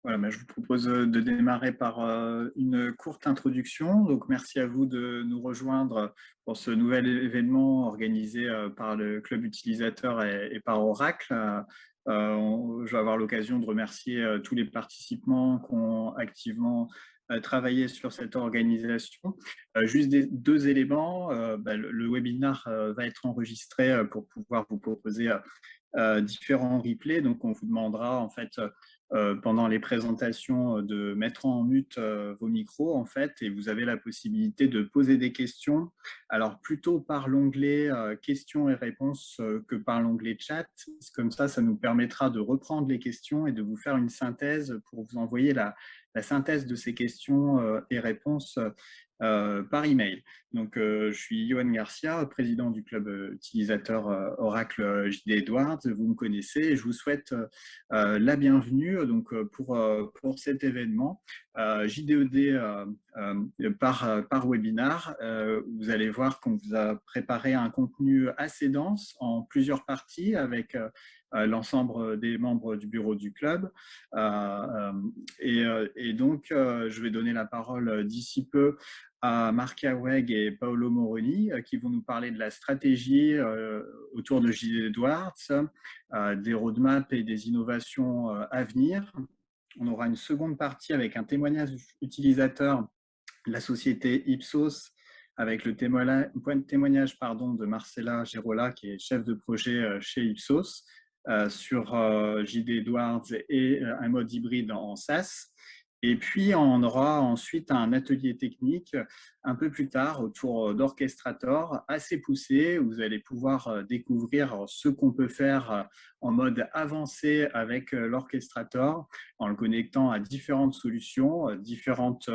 Voilà, je vous propose de démarrer par une courte introduction. Donc, merci à vous de nous rejoindre pour ce nouvel événement organisé par le club utilisateur et par Oracle. Je vais avoir l'occasion de remercier tous les participants qui ont activement travaillé sur cette organisation. Juste deux éléments. Le webinaire va être enregistré pour pouvoir vous proposer différents replays. Donc, on vous demandera en fait pendant les présentations de mettre en mute vos micros en fait, et vous avez la possibilité de poser des questions. Alors plutôt par l'onglet questions et réponses que par l'onglet chat. Comme ça nous permettra de reprendre les questions et de vous faire une synthèse pour vous envoyer la synthèse de ces questions et réponses par email. Donc, je suis Johan Garcia, président du club utilisateur Oracle JD Edwards. Vous me connaissez et je vous souhaite la bienvenue pour cet événement JDED par webinar. Vous allez voir qu'on vous a préparé un contenu assez dense en plusieurs parties avec l'ensemble des membres du bureau du club. Donc, je vais donner la parole d'ici peu à Marc Aweg et Paolo Moroni qui vont nous parler de la stratégie autour de JD Edwards, des roadmaps et des innovations à venir. On aura une seconde partie avec un témoignage utilisateur de la société Ipsos avec le témoignage de Marcela Gerola, qui est chef de projet chez Ipsos, sur JD Edwards et un mode hybride en SaaS. Et puis, on aura ensuite un atelier technique un peu plus tard autour d'Orchestrator assez poussé, où vous allez pouvoir découvrir ce qu'on peut faire en mode avancé avec l'Orchestrator, en le connectant à différentes solutions, différentes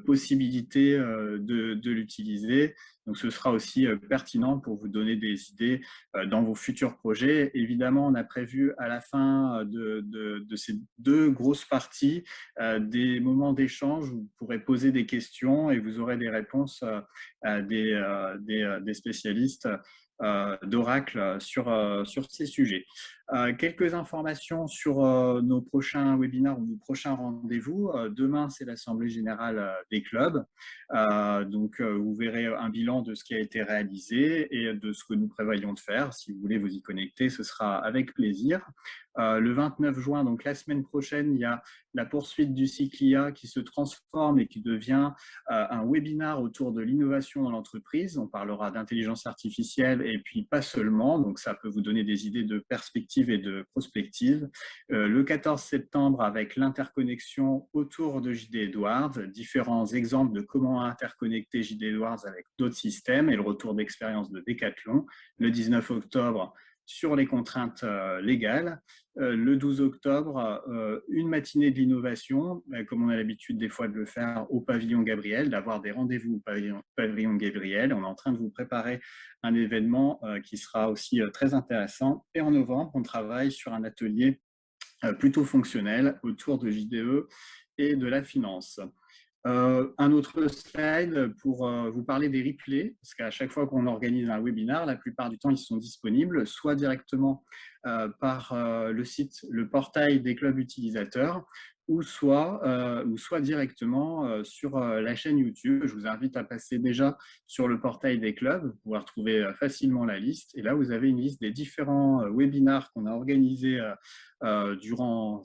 possibilités de l'utiliser. Donc, ce sera aussi pertinent pour vous donner des idées dans vos futurs projets. Évidemment, on a prévu à la fin de ces deux grosses parties des moments d'échange où vous pourrez poser des questions et vous aurez des réponses des spécialistes d'Oracle sur ces sujets. Quelques informations sur nos prochains webinaires ou nos prochains rendez-vous. Demain, c'est l'Assemblée générale des clubs. Donc, vous verrez un bilan de ce qui a été réalisé et de ce que nous prévoyons de faire. Si vous voulez vous y connecter, ce sera avec plaisir. Le 29 juin, donc la semaine prochaine, il y a la poursuite du cycle IA qui se transforme et qui devient un webinaire autour de l'innovation dans l'entreprise. On parlera d'intelligence artificielle et puis pas seulement, donc ça peut vous donner des idées de perspective et de prospective. Le 14 septembre, avec l'interconnexion autour de JD Edwards, différents exemples de comment interconnecter JD Edwards avec d'autres systèmes et le retour d'expérience de Decathlon. Le 19 octobre, sur les contraintes légales. Le 12 octobre, une matinée de l'innovation, comme on a l'habitude des fois de le faire au pavillon Gabriel, d'avoir des rendez-vous au pavillon Gabriel. On est en train de vous préparer un événement qui sera aussi très intéressant. Et en novembre, on travaille sur un atelier plutôt fonctionnel autour de JDE et de la finance. Un autre slide pour vous parler des replays, parce qu'à chaque fois qu'on organise un webinaire, la plupart du temps, ils sont disponibles, soit directement par le site, le portail des clubs utilisateurs, ou soit directement sur la chaîne YouTube. Je vous invite à passer déjà sur le portail des clubs, vous pouvez retrouver facilement la liste. Et là, vous avez une liste des différents webinaires qu'on a organisés durant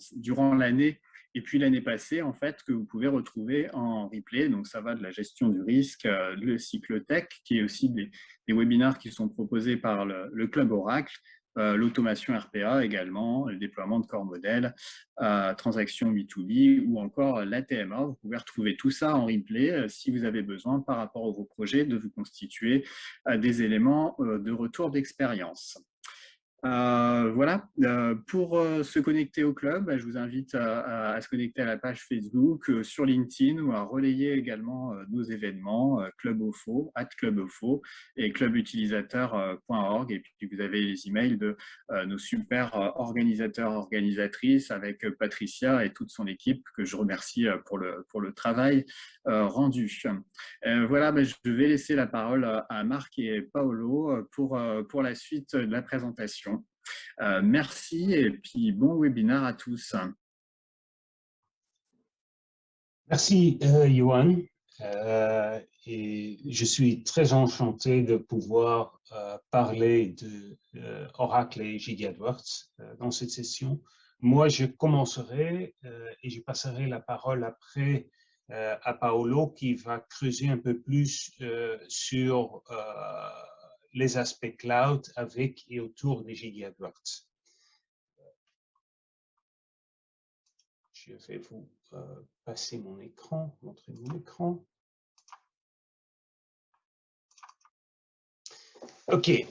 l'année et puis l'année passée, en fait, que vous pouvez retrouver en replay. Donc, ça va de la gestion du risque, le cycle tech, qui est aussi des webinaires qui sont proposés par le Club Oracle, l'automation RPA également, le déploiement de corps modèles, transactions B2B ou encore la TMA. Vous pouvez retrouver tout ça en replay si vous avez besoin par rapport à vos projets de vous constituer des éléments de retour d'expérience. Voilà, pour se connecter au club, je vous invite à se connecter à la page Facebook, sur LinkedIn ou à relayer également nos événements, Club OFO, @clubofo et clubutilisateur.org. Et puis vous avez les emails de nos super organisateurs, organisatrices avec Patricia et toute son équipe que je remercie pour le travail rendu. Voilà, je vais laisser la parole à Marc et Paolo pour la suite de la présentation. Merci et puis bon webinaire à tous. Merci, Johan. Et je suis très enchanté de pouvoir parler de Oracle et JD AdWords dans cette session. Moi, je commencerai et je passerai la parole après à Paolo qui va creuser un peu plus sur les aspects cloud avec et autour des JD AdWords. Je vais vous passer mon écran, montrer mon écran. OK.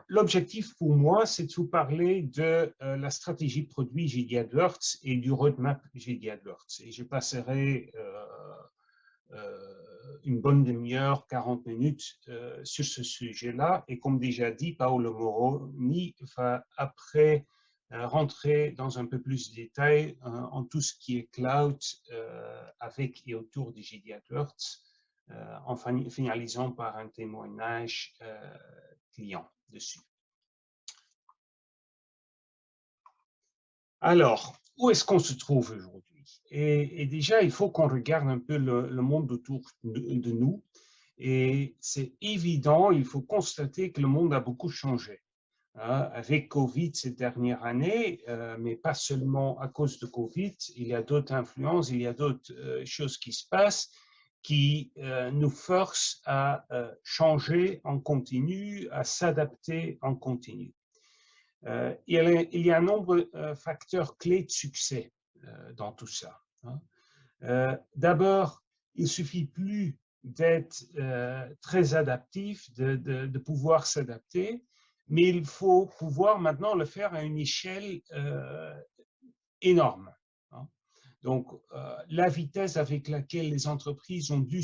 L'objectif pour moi, c'est de vous parler de la stratégie produit JD AdWords et du roadmap JD AdWords. Et je passerai une bonne demi-heure, 40 minutes sur ce sujet-là. Et comme déjà dit, Paolo Moroni va après rentrer dans un peu plus de détails en tout ce qui est cloud avec et autour de JD AdWords, en finalisant par un témoignage client dessus. Alors, où est-ce qu'on se trouve aujourd'hui? Et déjà, il faut qu'on regarde un peu le monde autour de nous. Et c'est évident, il faut constater que le monde a beaucoup changé. Avec Covid ces dernières années, mais pas seulement à cause de Covid, il y a d'autres influences, il y a d'autres choses qui se passent qui nous forcent à changer en continu, à s'adapter en continu. Il y a un nombre de facteurs clés de succès dans tout ça. D'abord, il ne suffit plus d'être très adaptif, de pouvoir s'adapter, mais il faut pouvoir maintenant le faire à une échelle énorme. Donc, la vitesse avec laquelle les entreprises ont dû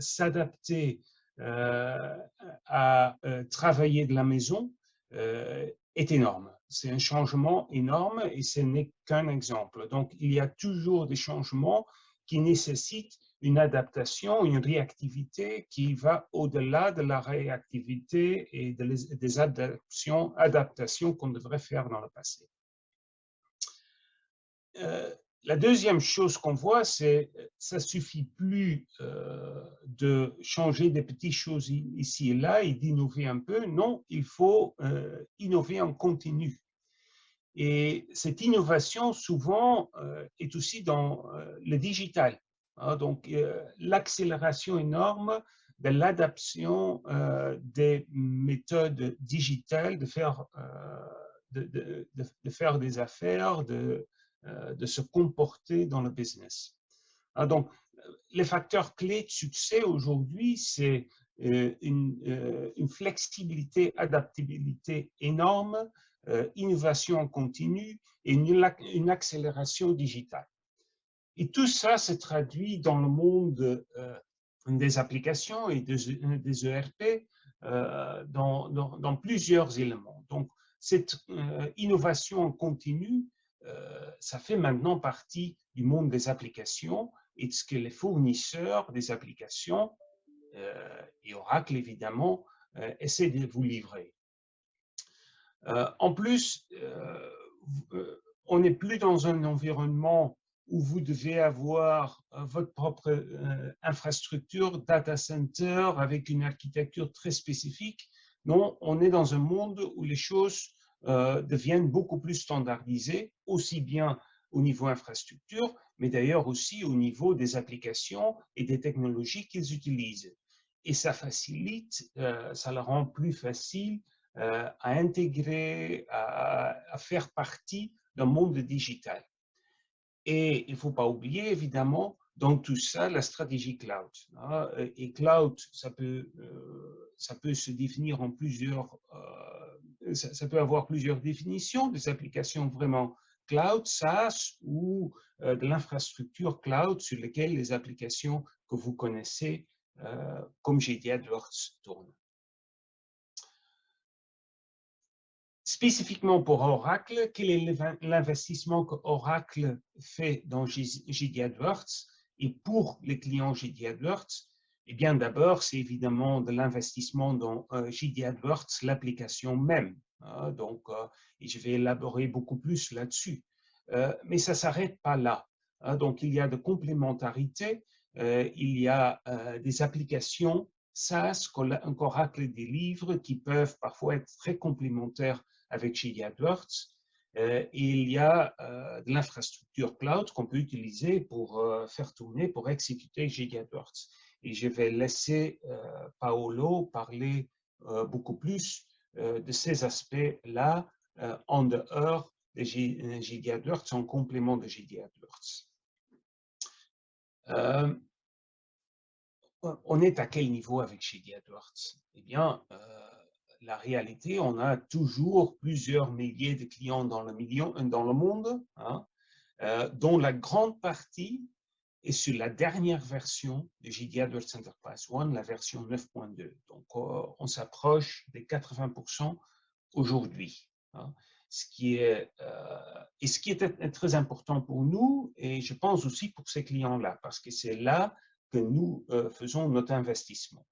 s'adapter à travailler de la maison est énorme. C'est un changement énorme et ce n'est qu'un exemple. Donc, il y a toujours des changements qui nécessitent une adaptation, une réactivité qui va au-delà de la réactivité et des adaptations qu'on devrait faire dans le passé. La deuxième chose qu'on voit, c'est ça ne suffit plus de changer des petites choses ici et là et d'innover un peu. Non, il faut innover en continu. Et cette innovation, souvent, est aussi dans le digital. Donc, l'accélération énorme de l'adaptation des méthodes digitales, de faire des affaires, de se comporter dans le business. Donc, les facteurs clés de succès aujourd'hui, c'est une flexibilité, adaptabilité énorme, innovation en continu et une accélération digitale. Et tout ça se traduit dans le monde des applications et des ERP dans plusieurs éléments. Donc, cette innovation en continu, ça fait maintenant partie du monde des applications et de ce que les fournisseurs des applications, et Oracle évidemment, essaient de vous livrer. En plus, on n'est plus dans un environnement où vous devez avoir votre propre infrastructure, data center, avec une architecture très spécifique. Non, on est dans un monde où les choses deviennent beaucoup plus standardisées, aussi bien au niveau infrastructure, mais d'ailleurs aussi au niveau des applications et des technologies qu'ils utilisent. Et ça facilite, ça le rend plus facile à intégrer, à faire partie d'un monde digital. Et il ne faut pas oublier, évidemment, dans tout ça, la stratégie cloud. Et cloud, ça peut se définir en plusieurs, ça peut avoir plusieurs définitions, des applications vraiment cloud, SaaS, ou de l'infrastructure cloud sur lesquelles les applications que vous connaissez, comme JD AdWords, tournent. Spécifiquement pour Oracle, quel est l'investissement que Oracle fait dans JD AdWords et pour les clients JD AdWords? Eh bien, d'abord, c'est évidemment de l'investissement dans JD AdWords, l'application même. Donc, et je vais élaborer beaucoup plus là-dessus. Mais ça ne s'arrête pas là. Donc, il y a de complémentarité. Il y a des applications SaaS qu'Oracle délivre qui peuvent parfois être très complémentaires avec Gigi AdWords. Et il y a de l'infrastructure cloud qu'on peut utiliser pour faire tourner, pour exécuter Gigi AdWords. Et je vais laisser Paolo parler beaucoup plus de ces aspects-là en dehors de Gigi AdWords, en complément de Gigi AdWords. On est à quel niveau avec Gigi AdWords? Eh bien, la réalité, on a toujours plusieurs milliers de clients dans le monde, hein, dont la grande partie est sur la dernière version de Gigi AdWords Enterprise One, la version 9.2. Donc, on s'approche des 80% aujourd'hui. Hein, ce qui est très important pour nous, et je pense aussi pour ces clients-là, parce que c'est là que nous faisons notre investissement.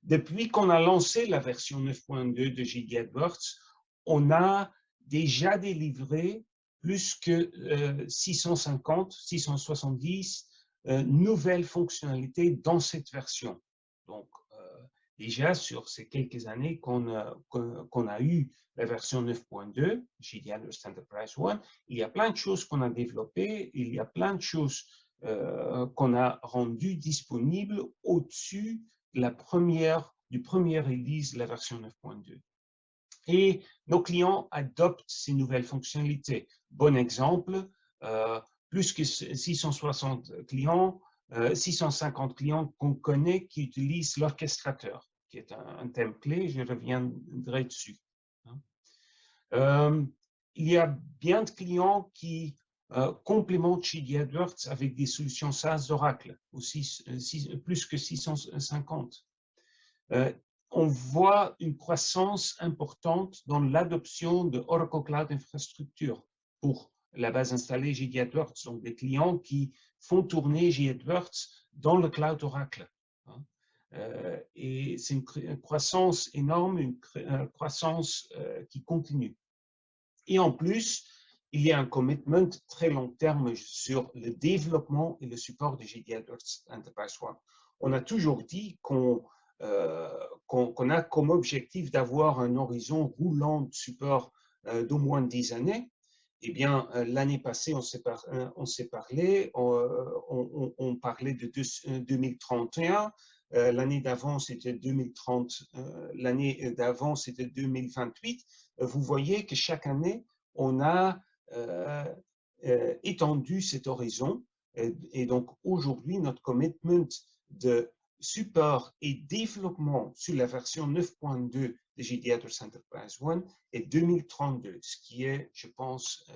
Depuis qu'on a lancé la version 9.2 de Gigi AdWords, on a déjà délivré plus que 650, 670 nouvelles fonctionnalités dans cette version. Donc, déjà sur ces quelques années qu'on a eu la version 9.2, Gigi AdWords Enterprise One, il y a plein de choses qu'on a développées, il y a plein de choses qu'on a rendues disponibles au-dessus du premier release de la version 9.2. Et nos clients adoptent ces nouvelles fonctionnalités. Bon exemple, plus que 660 clients, 650 clients qu'on connaît qui utilisent l'orchestrateur, qui est un thème clé, je reviendrai dessus. Il y a bien de clients qui complémentent Gigi AdWords avec des solutions SaaS d'Oracle, aussi plus que 650. On voit une croissance importante dans l'adoption de Oracle Cloud Infrastructure pour la base installée Gigi AdWords, donc des clients qui font tourner Gigi AdWords dans le cloud Oracle. Et c'est une croissance énorme, une croissance qui continue. Et en plus, il y a un commitment très long terme sur le développement et le support de Gigi AdWords Enterprise One. On a toujours dit qu'on a comme objectif d'avoir un horizon roulant de support d'au moins 10 années. Eh bien, l'année passée, on s'est parlé, on parlait de 2031, l'année d'avant, c'était 2030, l'année d'avant, c'était 2028. Vous voyez que chaque année, on a étendu cet horizon. Et donc, aujourd'hui, notre commitment de support et développement sur la version 9.2 de Gigi AdWords Enterprise One est 2032, ce qui est, je pense,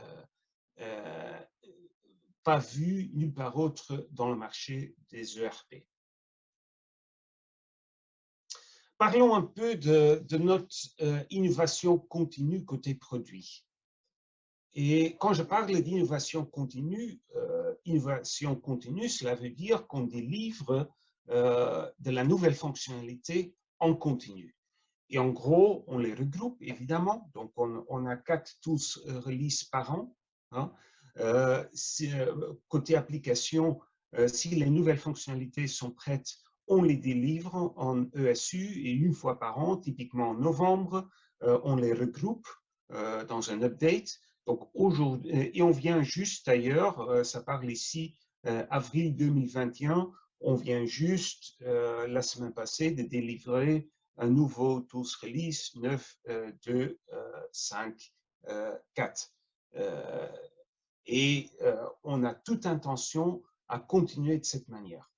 pas vu nulle part autre dans le marché des ERP. Parlons un peu de notre innovation continue côté produit. Et quand je parle d'innovation continue, cela veut dire qu'on délivre de la nouvelle fonctionnalité en continu. Et en gros, on les regroupe évidemment. Donc, on a 4 tools release par an. Hein. Côté application, si les nouvelles fonctionnalités sont prêtes, on les délivre en ESU et une fois par an, typiquement en novembre, on les regroupe dans un update. Donc aujourd'hui, et on vient juste d'ailleurs, ça parle ici, avril 2021, on vient juste la semaine passée de délivrer un nouveau tools release 9.2.5.4. Et on a toute intention à continuer de cette manière.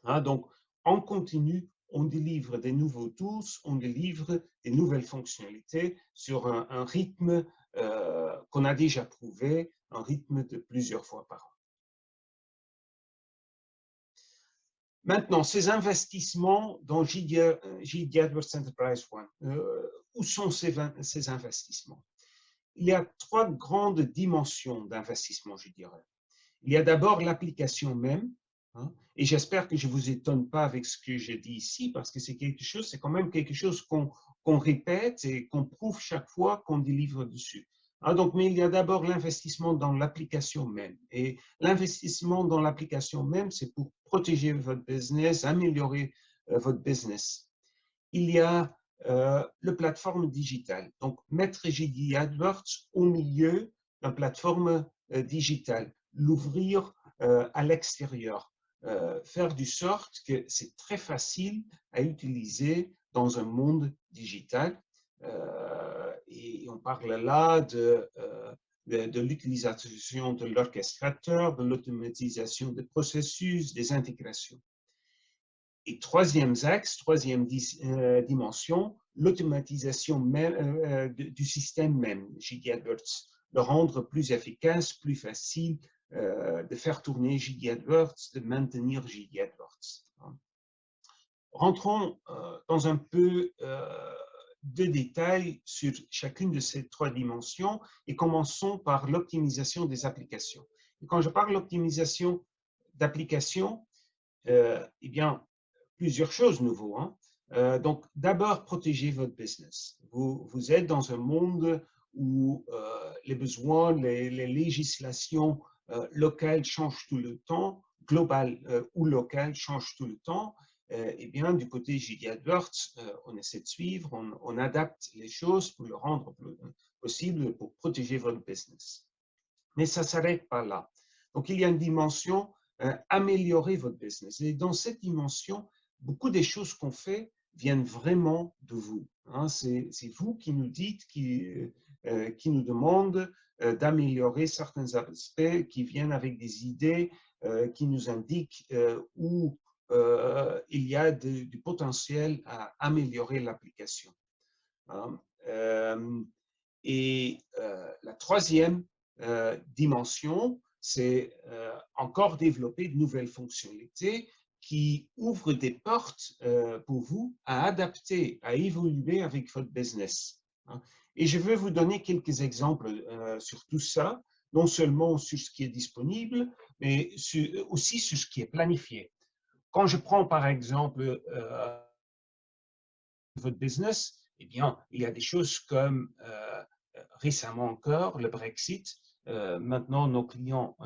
Hein, donc, en continu, on délivre des nouveaux tools, on délivre des nouvelles fonctionnalités sur un rythme qu'on a déjà prouvé, un rythme de plusieurs fois par an. Maintenant, ces investissements dans Gigi AdWords Enterprise One, où sont ces investissements? Il y a 3 grandes dimensions d'investissement, je dirais. Il y a d'abord l'application même, hein, et j'espère que je ne vous étonne pas avec ce que je dis ici, parce que c'est quand même quelque chose qu'on répète et qu'on prouve chaque fois qu'on délivre dessus. Donc, mais il y a d'abord l'investissement dans l'application même. Et l'investissement dans l'application même, c'est pour protéger votre business, améliorer votre business. Il y a la plateforme digitale. Donc, mettre JD AdWords au milieu d'une plateforme digitale, l'ouvrir à l'extérieur, faire du sorte que c'est très facile à utiliser dans un monde digital. Et on parle là de l'utilisation de l'orchestrateur, de l'automatisation des processus, des intégrations. Et troisième axe, troisième dimension, l'automatisation du système même, JD AdWords, le rendre plus efficace, plus facile de faire tourner JD AdWords, de maintenir JD AdWords. Rentrons dans un peu de détails sur chacune de ces trois dimensions et commençons par l'optimisation des applications. Et quand je parle d'optimisation d'applications, eh bien, plusieurs choses nouveaux. Donc, d'abord, protégez votre business. Vous êtes dans un monde où les besoins, les législations locales changent tout le temps, globales ou locales changent tout le temps. Eh bien, du côté JD AdWords, on essaie de suivre, on adapte les choses pour le rendre possible pour protéger votre business. Mais ça ne s'arrête pas là. Donc, il y a une dimension améliorer votre business. Et dans cette dimension, beaucoup des choses qu'on fait viennent vraiment de vous. C'est vous qui nous dites, qui nous demande d'améliorer certains aspects, qui viennent avec des idées, qui nous indiquent où il y a du potentiel à améliorer l'application. Et la troisième dimension, c'est encore développer de nouvelles fonctionnalités qui ouvrent des portes pour vous à adapter, à évoluer avec votre business. Et je veux vous donner quelques exemples sur tout ça, non seulement sur ce qui est disponible, mais aussi sur ce qui est planifié. Quand je prends par exemple votre business, eh bien, il y a des choses comme récemment encore le Brexit. Maintenant, nos clients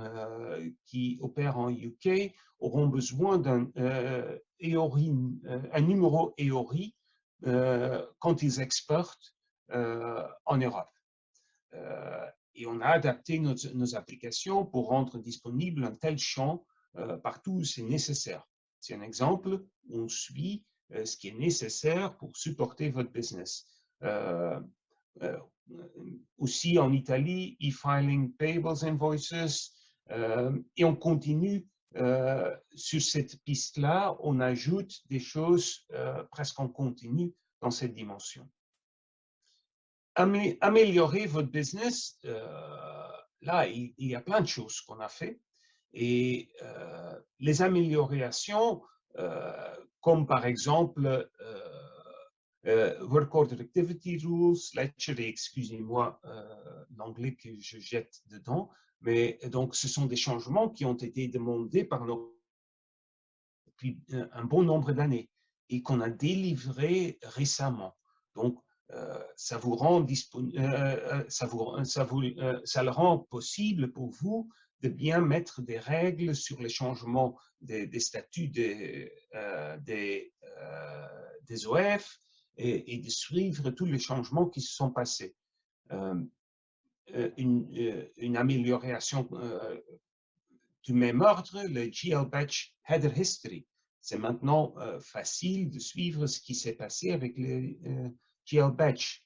qui opèrent en UK auront besoin d'un un numéro EORI quand ils exportent en Europe. Et on a adapté nos applications pour rendre disponible un tel champ partout où c'est nécessaire. C'est un exemple où on suit ce qui est nécessaire pour supporter votre business. Aussi en Italie, e-filing payables invoices, et on continue sur cette piste-là, on ajoute des choses presque en continu dans cette dimension. Améliorer votre business, là, il y a plein de choses qu'on a fait. Et les améliorations, comme par exemple Work Order Activity Rules, Ledger, excusez-moi l'anglais que je jette dedans, mais donc ce sont des changements qui ont été demandés par nos depuis un bon nombre d'années et qu'on a délivrés récemment. Donc, ça vous rend ça le rend possible pour vous de bien mettre des règles sur les changements des statuts des OF et de suivre tous les changements qui se sont passés. Une amélioration du même ordre, le GL Batch Header History. C'est maintenant facile de suivre ce qui s'est passé avec le GL Batch.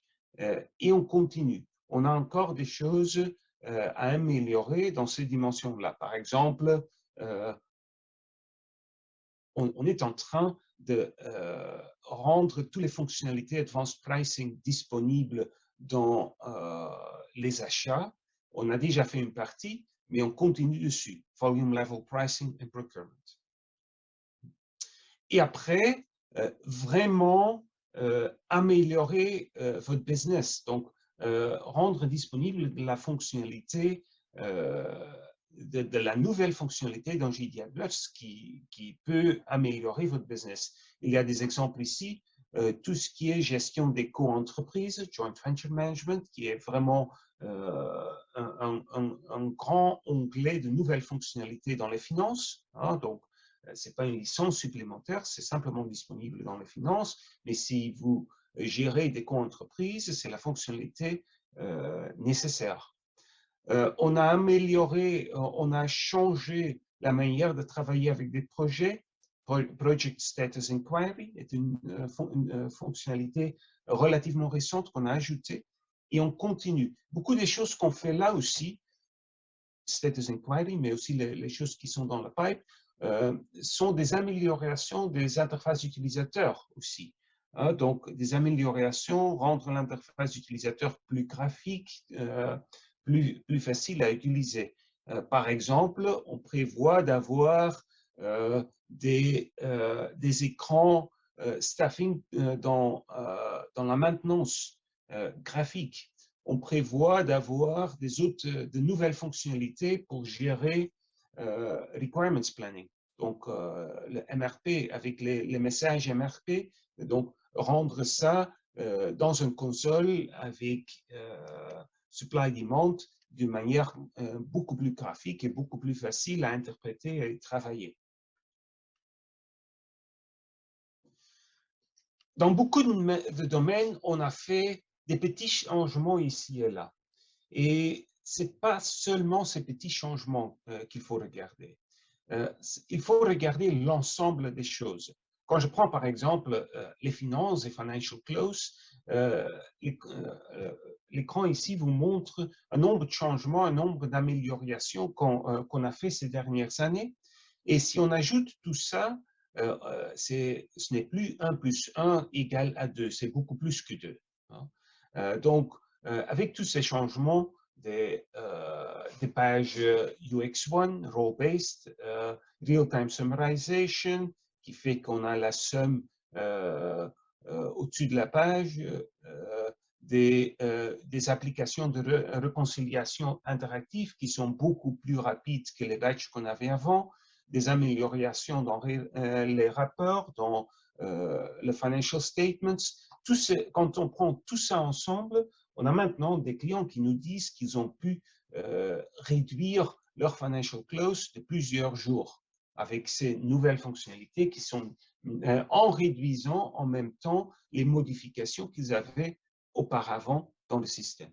Et on continue. On a encore des choses à améliorer dans ces dimensions-là. Par exemple, on est en train de rendre toutes les fonctionnalités Advanced Pricing disponibles dans les achats. On a déjà fait une partie, mais on continue dessus. Volume Level Pricing and Procurement. Et après, vraiment améliorer votre business. Donc, rendre disponible la fonctionnalité de la nouvelle fonctionnalité dans JD AdWords qui peut améliorer votre business. Il y a des exemples ici, tout ce qui est gestion des co-entreprises, Joint Venture Management, qui est vraiment un grand onglet de nouvelles fonctionnalités dans les finances. Hein, donc, ce n'est pas une licence supplémentaire, c'est simplement disponible dans les finances. Mais si vous gérez des comptes entreprises, c'est la fonctionnalité nécessaire. On a amélioré, on a changé la manière de travailler avec des projets. Project Status Inquiry est une fonctionnalité relativement récente qu'on a ajoutée et on continue. Beaucoup des choses qu'on fait là aussi, Status Inquiry, mais aussi les choses qui sont dans le pipe, sont des améliorations des interfaces utilisateurs aussi. Hein, donc, des améliorations, rendre l'interface utilisateur plus graphique, plus facile à utiliser. Par exemple, on prévoit d'avoir des écrans staffing dans la maintenance graphique. On prévoit d'avoir de nouvelles fonctionnalités pour gérer requirements planning. Donc, le MRP avec les messages MRP, donc rendre ça dans une console avec supply demand d'une manière beaucoup plus graphique et beaucoup plus facile à interpréter et travailler. Dans beaucoup de domaines, on a fait des petits changements ici et là. Et ce n'est pas seulement ces petits changements qu'il faut regarder. Il faut regarder l'ensemble des choses. Quand je prends par exemple les finances et Financial Close, l'écran ici vous montre un nombre de changements, un nombre d'améliorations qu'on a fait ces dernières années. Et si on ajoute tout ça, ce n'est plus 1 plus 1 égale à 2, c'est beaucoup plus que 2. Hein. Donc, avec tous ces changements, des pages UX1, role-based, real-time summarization, qui fait qu'on a la somme au-dessus de la page, des applications de réconciliation interactive qui sont beaucoup plus rapides que les batchs qu'on avait avant, des améliorations dans les rapports, dans le financial statements. Quand on prend tout ça ensemble, on a maintenant des clients qui nous disent qu'ils ont pu réduire leur financial close de plusieurs jours avec ces nouvelles fonctionnalités qui sont en réduisant en même temps les modifications qu'ils avaient auparavant dans le système.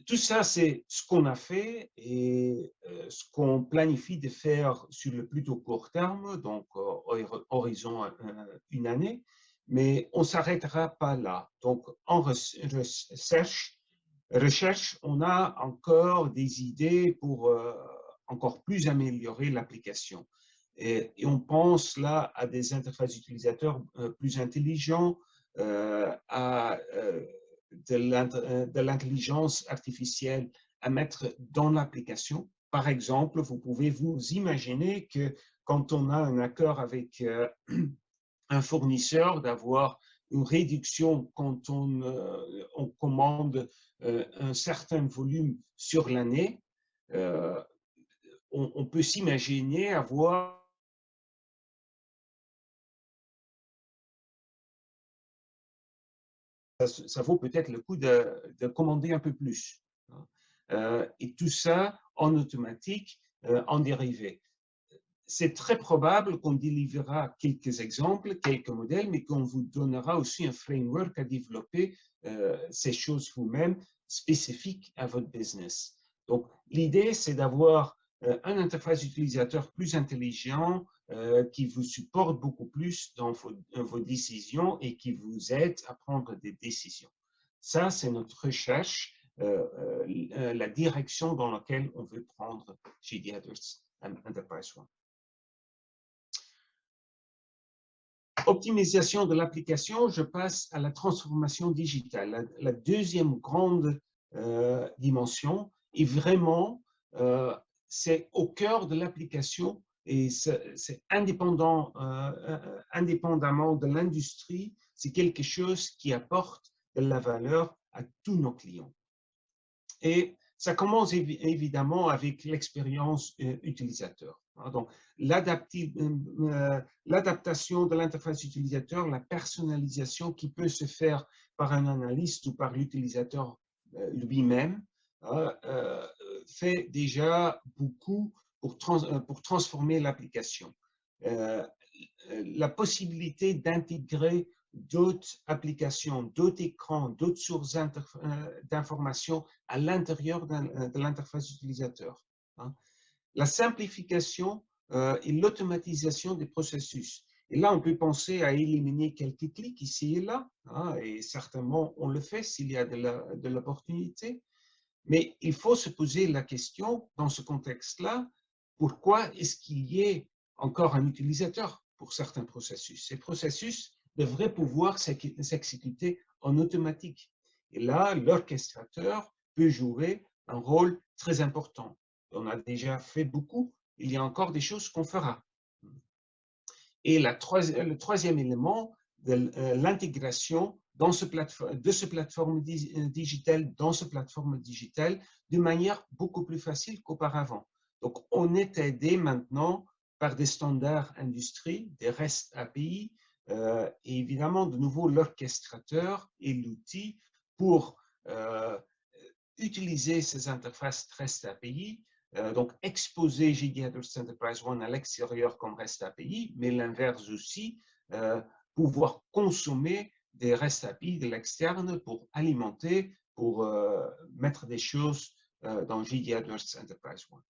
Tout ça, c'est ce qu'on a fait et ce qu'on planifie de faire sur le plutôt court terme, donc horizon une année, mais on ne s'arrêtera pas là. Donc, en recherche, on a encore des idées pour encore plus améliorer l'application. Et on pense là à des interfaces utilisateurs plus intelligents, à de l'intelligence artificielle à mettre dans l'application. Par exemple, vous pouvez vous imaginer que quand on a un accord avec un fournisseur, d'avoir une réduction quand on commande un certain volume sur l'année, on peut s'imaginer avoir ça vaut peut-être le coup de commander un peu plus. Et tout ça en automatique, en dérivé. C'est très probable qu'on délivrera quelques exemples, quelques modèles, mais qu'on vous donnera aussi un framework à développer ces choses vous-même spécifiques à votre business. Donc, l'idée, c'est d'avoir un interface utilisateur plus intelligent qui vous supporte beaucoup plus dans vos décisions et qui vous aide à prendre des décisions. Ça, c'est notre recherche, la direction dans laquelle on veut prendre GD Edwards Enterprise One. Optimisation de l'application, je passe à la transformation digitale. La deuxième grande dimension est vraiment, c'est au cœur de l'application et c'est indépendamment de l'industrie, c'est quelque chose qui apporte de la valeur à tous nos clients. Et ça commence évidemment avec l'expérience utilisateur. Donc, l'adaptation de l'interface utilisateur, la personnalisation qui peut se faire par un analyste ou par l'utilisateur lui-même, fait déjà beaucoup pour transformer l'application. La possibilité d'intégrer d'autres applications, d'autres écrans, d'autres sources d'informations à l'intérieur de l'interface utilisateur. La simplification et l'automatisation des processus. Et là, on peut penser à éliminer quelques clics ici et là, et certainement on le fait s'il y a de l'opportunité, mais il faut se poser la question dans ce contexte-là, pourquoi est-ce qu'il y ait encore un utilisateur pour certains processus? Ces processus devraient pouvoir s'exécuter en automatique. Et là, l'orchestrateur peut jouer un rôle très important. On a déjà fait beaucoup, il y a encore des choses qu'on fera. Et le troisième élément, de l'intégration de ce plateforme digitale dans ce plateforme digitale de manière beaucoup plus facile qu'auparavant. Donc, on est aidé maintenant par des standards industrie, des REST API, et évidemment, de nouveau, l'orchestrateur et l'outil pour utiliser ces interfaces REST API, donc exposer JDHeders Enterprise One à l'extérieur comme REST API, mais l'inverse aussi, pouvoir consommer des REST API de l'externe pour alimenter, pour mettre des choses dans JDHeders Enterprise One.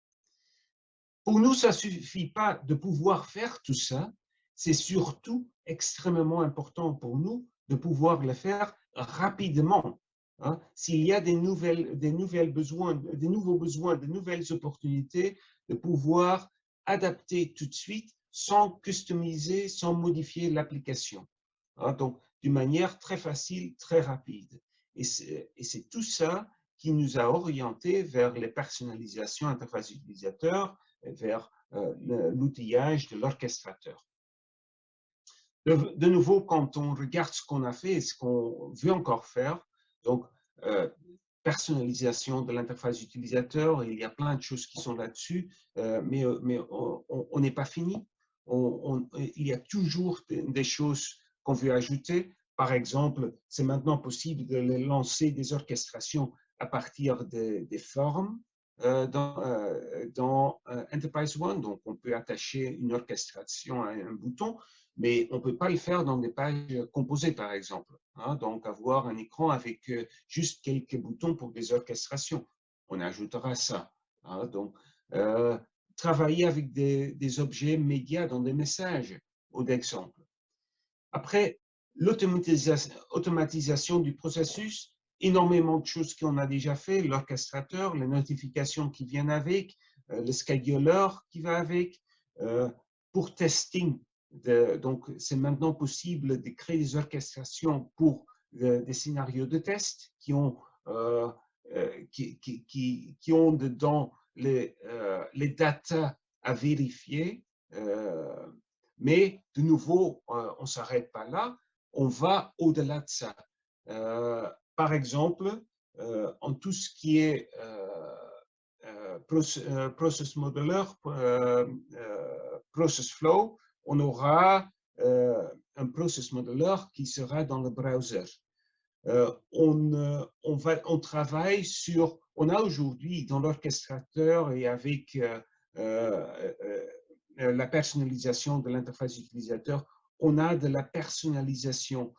Pour nous, ça ne suffit pas de pouvoir faire tout ça, c'est surtout extrêmement important pour nous de pouvoir le faire rapidement. S'il y a des nouveaux besoins, de nouvelles opportunités, de pouvoir adapter tout de suite sans customiser, sans modifier l'application. Donc, d'une manière très facile, très rapide. Et c'est tout ça qui nous a orientés vers les personnalisations interface utilisateur, vers l'outillage de l'orchestrateur. De nouveau, quand on regarde ce qu'on a fait et ce qu'on veut encore faire, donc personnalisation de l'interface utilisateur, il y a plein de choses qui sont là-dessus, mais on n'est pas fini. Il y a toujours des choses qu'on veut ajouter. Par exemple, c'est maintenant possible de lancer des orchestrations à partir des formes dans Enterprise One. Donc, on peut attacher une orchestration à un bouton, mais on ne peut pas le faire dans des pages composées, par exemple. Donc, avoir un écran avec juste quelques boutons pour des orchestrations. On ajoutera ça. Donc, travailler avec des objets médias dans des messages, ou d'exemple. Après, l'automatisation du processus, énormément de choses qu'on a déjà fait, l'orchestrateur, les notifications qui viennent avec, le scheduler qui va avec, pour testing. Donc, c'est maintenant possible de créer des orchestrations pour des scénarios de test qui ont dedans les datas à vérifier. Mais de nouveau, on ne s'arrête pas là, on va au-delà de ça. Par exemple, en tout ce qui est process modeler, process flow, on aura un process modeler qui sera dans le browser. On travaille sur, on a aujourd'hui dans l'orchestrateur et avec la personnalisation de l'interface utilisateur, on a de la personnalisation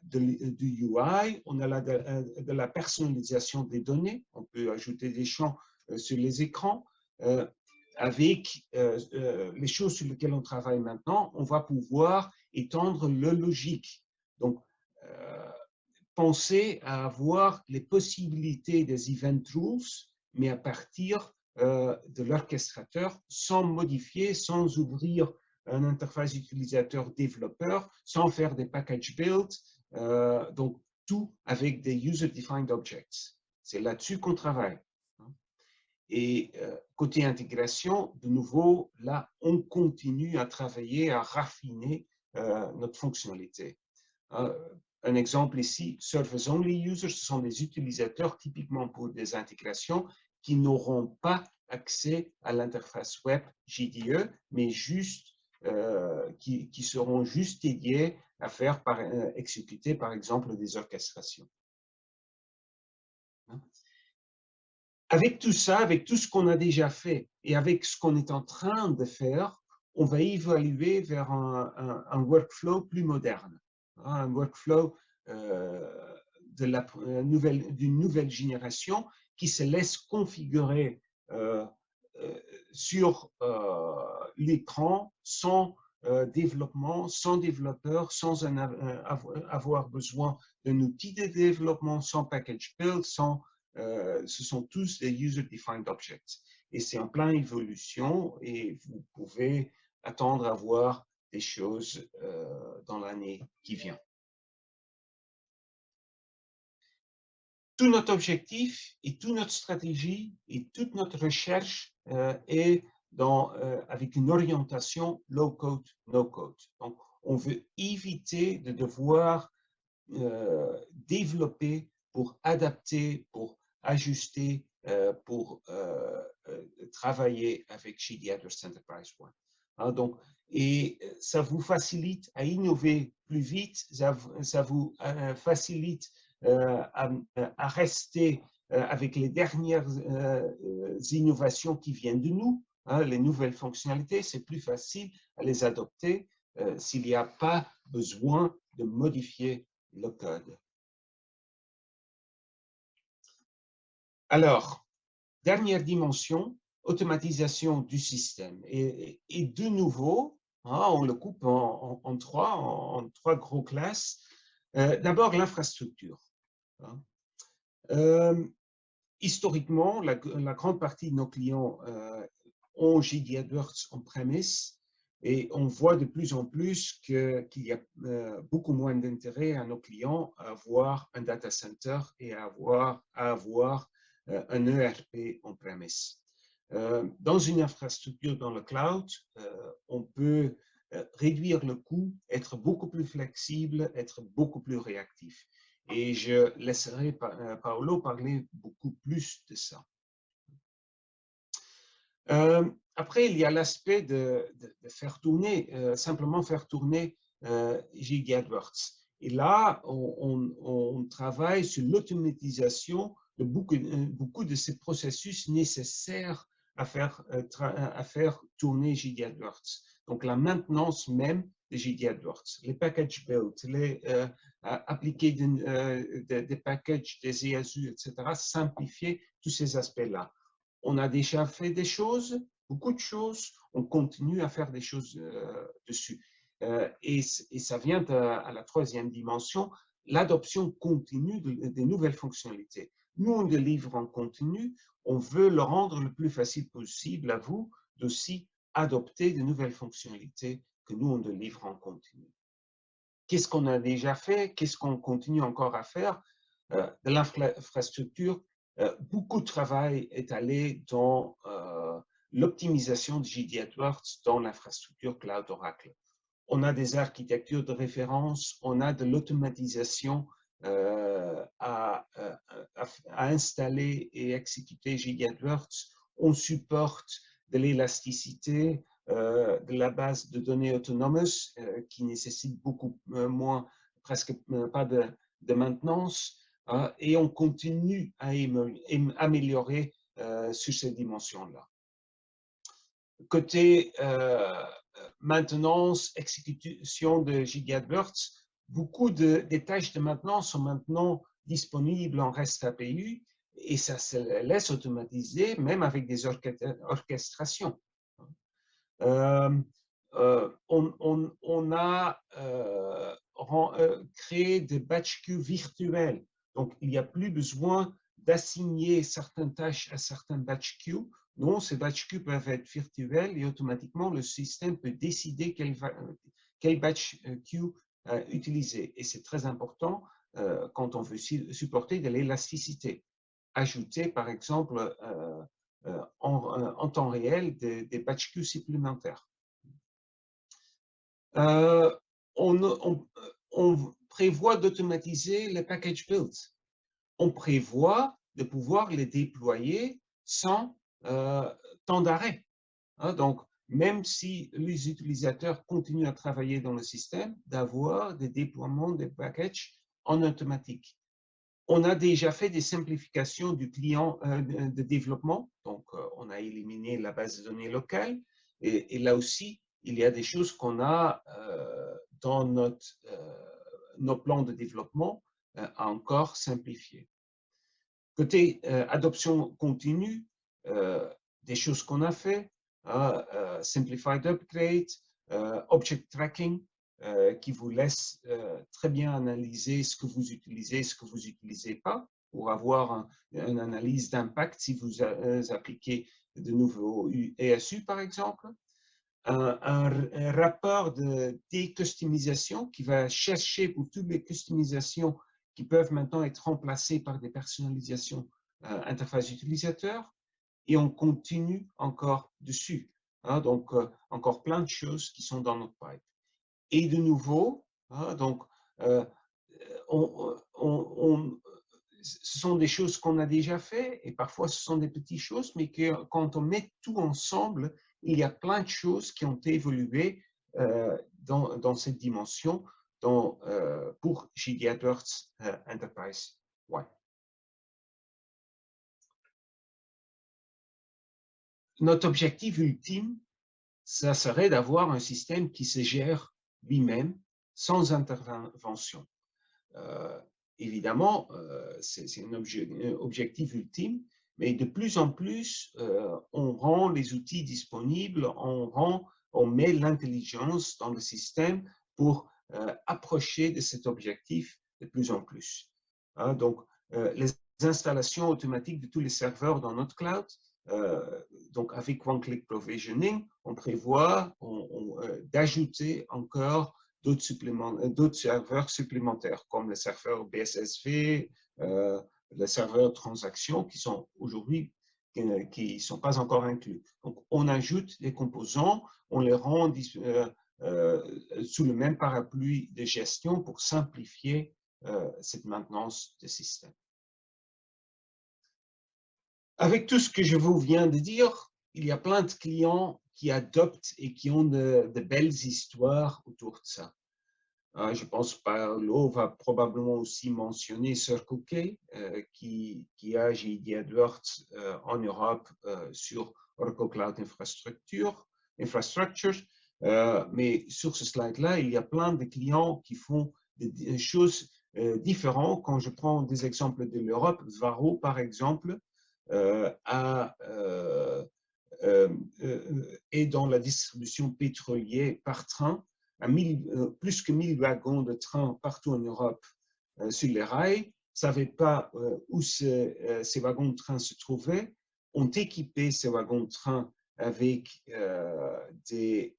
du UI, on a de la personnalisation des données, on peut ajouter des champs sur les écrans. Avec les choses sur lesquelles on travaille maintenant, on va pouvoir étendre le logique. Donc, penser à avoir les possibilités des event rules, mais à partir de l'orchestrateur, sans modifier, sans ouvrir une interface utilisateur développeur, sans faire des package builds, donc tout avec des user-defined objects. C'est là-dessus qu'on travaille. Et côté intégration, de nouveau, là, on continue à travailler, à raffiner notre fonctionnalité. Un exemple ici, Service Only Users, ce sont des utilisateurs typiquement pour des intégrations qui n'auront pas accès à l'interface web JDE, mais juste, qui seront juste dédiés à faire exécuter par exemple des orchestrations. Avec tout ça, avec tout ce qu'on a déjà fait et avec ce qu'on est en train de faire, on va évoluer vers un workflow plus moderne, un workflow d'une nouvelle génération qui se laisse configurer sur l'écran sans développement, sans développeur, sans avoir besoin d'un outil de développement, sans package build, ce sont tous des user-defined objects. Et c'est en pleine évolution et vous pouvez attendre à voir des choses dans l'année qui vient. Tout notre objectif et toute notre stratégie et toute notre recherche est avec une orientation low-code, no-code. Donc, on veut éviter de devoir développer pour adapter, pour ajuster, pour travailler avec JD Edwards Enterprise One. Donc, et ça vous facilite à innover plus vite, ça vous facilite à rester avec les dernières innovations qui viennent de nous, les nouvelles fonctionnalités, c'est plus facile à les adopter s'il n'y a pas besoin de modifier le code. Alors, dernière dimension, automatisation du système. Et de nouveau, on le coupe en trois gros classes. D'abord, l'infrastructure. Historiquement, la grande partie de nos clients ont JD Edwards on-premise et on voit de plus en plus qu'il y a beaucoup moins d'intérêt à nos clients à avoir un data center et à avoir un ERP on-premise. Dans une infrastructure dans le cloud, on peut réduire le coût, être beaucoup plus flexible, être beaucoup plus réactif. Et je laisserai Paolo parler beaucoup plus de ça. Après, il y a l'aspect de faire tourner, simplement faire tourner JD Edwards. Et là, on travaille sur l'automatisation de beaucoup de ces processus nécessaires à faire tourner JD Edwards. Donc, la maintenance même de JD Edwards, les package build, appliquer des packages, des EASU, etc., simplifier tous ces aspects-là. On a déjà fait des choses, beaucoup de choses, on continue à faire des choses dessus. Et ça vient à la troisième dimension, l'adoption continue des nouvelles fonctionnalités. Nous, on délivre en continu, on veut le rendre le plus facile possible à vous d'aussi adopter de nouvelles fonctionnalités que nous, on délivre en continu. Qu'est-ce qu'on a déjà fait? Qu'est-ce qu'on continue encore à faire? De l'infrastructure, beaucoup de travail est allé dans l'optimisation de JD Edwards dans l'infrastructure Cloud Oracle. On a des architectures de référence, on a de l'automatisation à installer et exécuter JD Edwards. On supporte de l'élasticité, de la base de données autonomous qui nécessite beaucoup moins, presque pas de maintenance. Et on continue à améliorer sur ces dimensions-là. Côté maintenance, exécution de JD Edwards, beaucoup des tâches de maintenance sont maintenant disponibles en REST API et ça se laisse automatiser même avec des orchestrations. On a créé des batch queues virtuels. Donc, il n'y a plus besoin d'assigner certaines tâches à certains batch queues. Non, ces batch queues peuvent être virtuels et automatiquement, le système peut décider quel batch queue utiliser. Et c'est très important quand on veut supporter de l'élasticité. Ajouter, par exemple, en temps réel des batch queues supplémentaires. On prévoit d'automatiser les package builds. On prévoit de pouvoir les déployer sans temps d'arrêt. Hein, donc, même si les utilisateurs continuent à travailler dans le système, d'avoir des déploiements des packages en automatique. On a déjà fait des simplifications du client de développement, donc on a éliminé la base de données locale, et là aussi, il y a des choses qu'on a dans nos plans de développement à encore simplifier. Côté adoption continue, des choses qu'on a fait, Simplified Upgrade, Object Tracking, qui vous laisse très bien analyser ce que vous utilisez, ce que vous n'utilisez pas, pour avoir une analyse d'impact si vous appliquez de nouveaux ESU, par exemple. Un rapport de décustomisation qui va chercher pour toutes les customisations qui peuvent maintenant être remplacées par des personnalisations interface utilisateur, et on continue encore dessus. Hein, donc, encore plein de choses qui sont dans notre pipe. Et de nouveau, hein, donc, ce sont des choses qu'on a déjà fait, et parfois ce sont des petites choses, mais que quand on met tout ensemble, il y a plein de choses qui ont évolué dans cette dimension pour JD AdWords Enterprise One. Notre objectif ultime, ça serait d'avoir un système qui se gère lui-même sans intervention. Évidemment, c'est un objectif ultime, mais de plus en plus, on rend les outils disponibles, on met l'intelligence dans le système pour approcher de cet objectif de plus en plus. Hein, donc, les installations automatiques de tous les serveurs dans notre cloud, donc avec one-click provisioning, on prévoit d'ajouter encore d'autres serveurs supplémentaires, comme le serveur BSSV, le serveur transaction, qui sont aujourd'hui qui ne sont pas encore inclus. Donc, on ajoute les composants, on les rend sous le même parapluie de gestion pour simplifier cette maintenance de système. Avec tout ce que je vous viens de dire, il y a plein de clients qui adoptent et qui ont de belles histoires autour de ça. Je pense que Paolo va probablement aussi mentionner Circle K, qui a JD AdWords en Europe sur Oracle Cloud Infrastructure. Mais sur ce slide-là, il y a plein de clients qui font des choses différentes. Quand je prends des exemples de l'Europe, Varo, par exemple, est dans la distribution pétrolière par train, plus que 1000 wagons de train partout en Europe sur les rails, ne savaient pas où ces wagons de train se trouvaient, ont équipé ces wagons de train avec des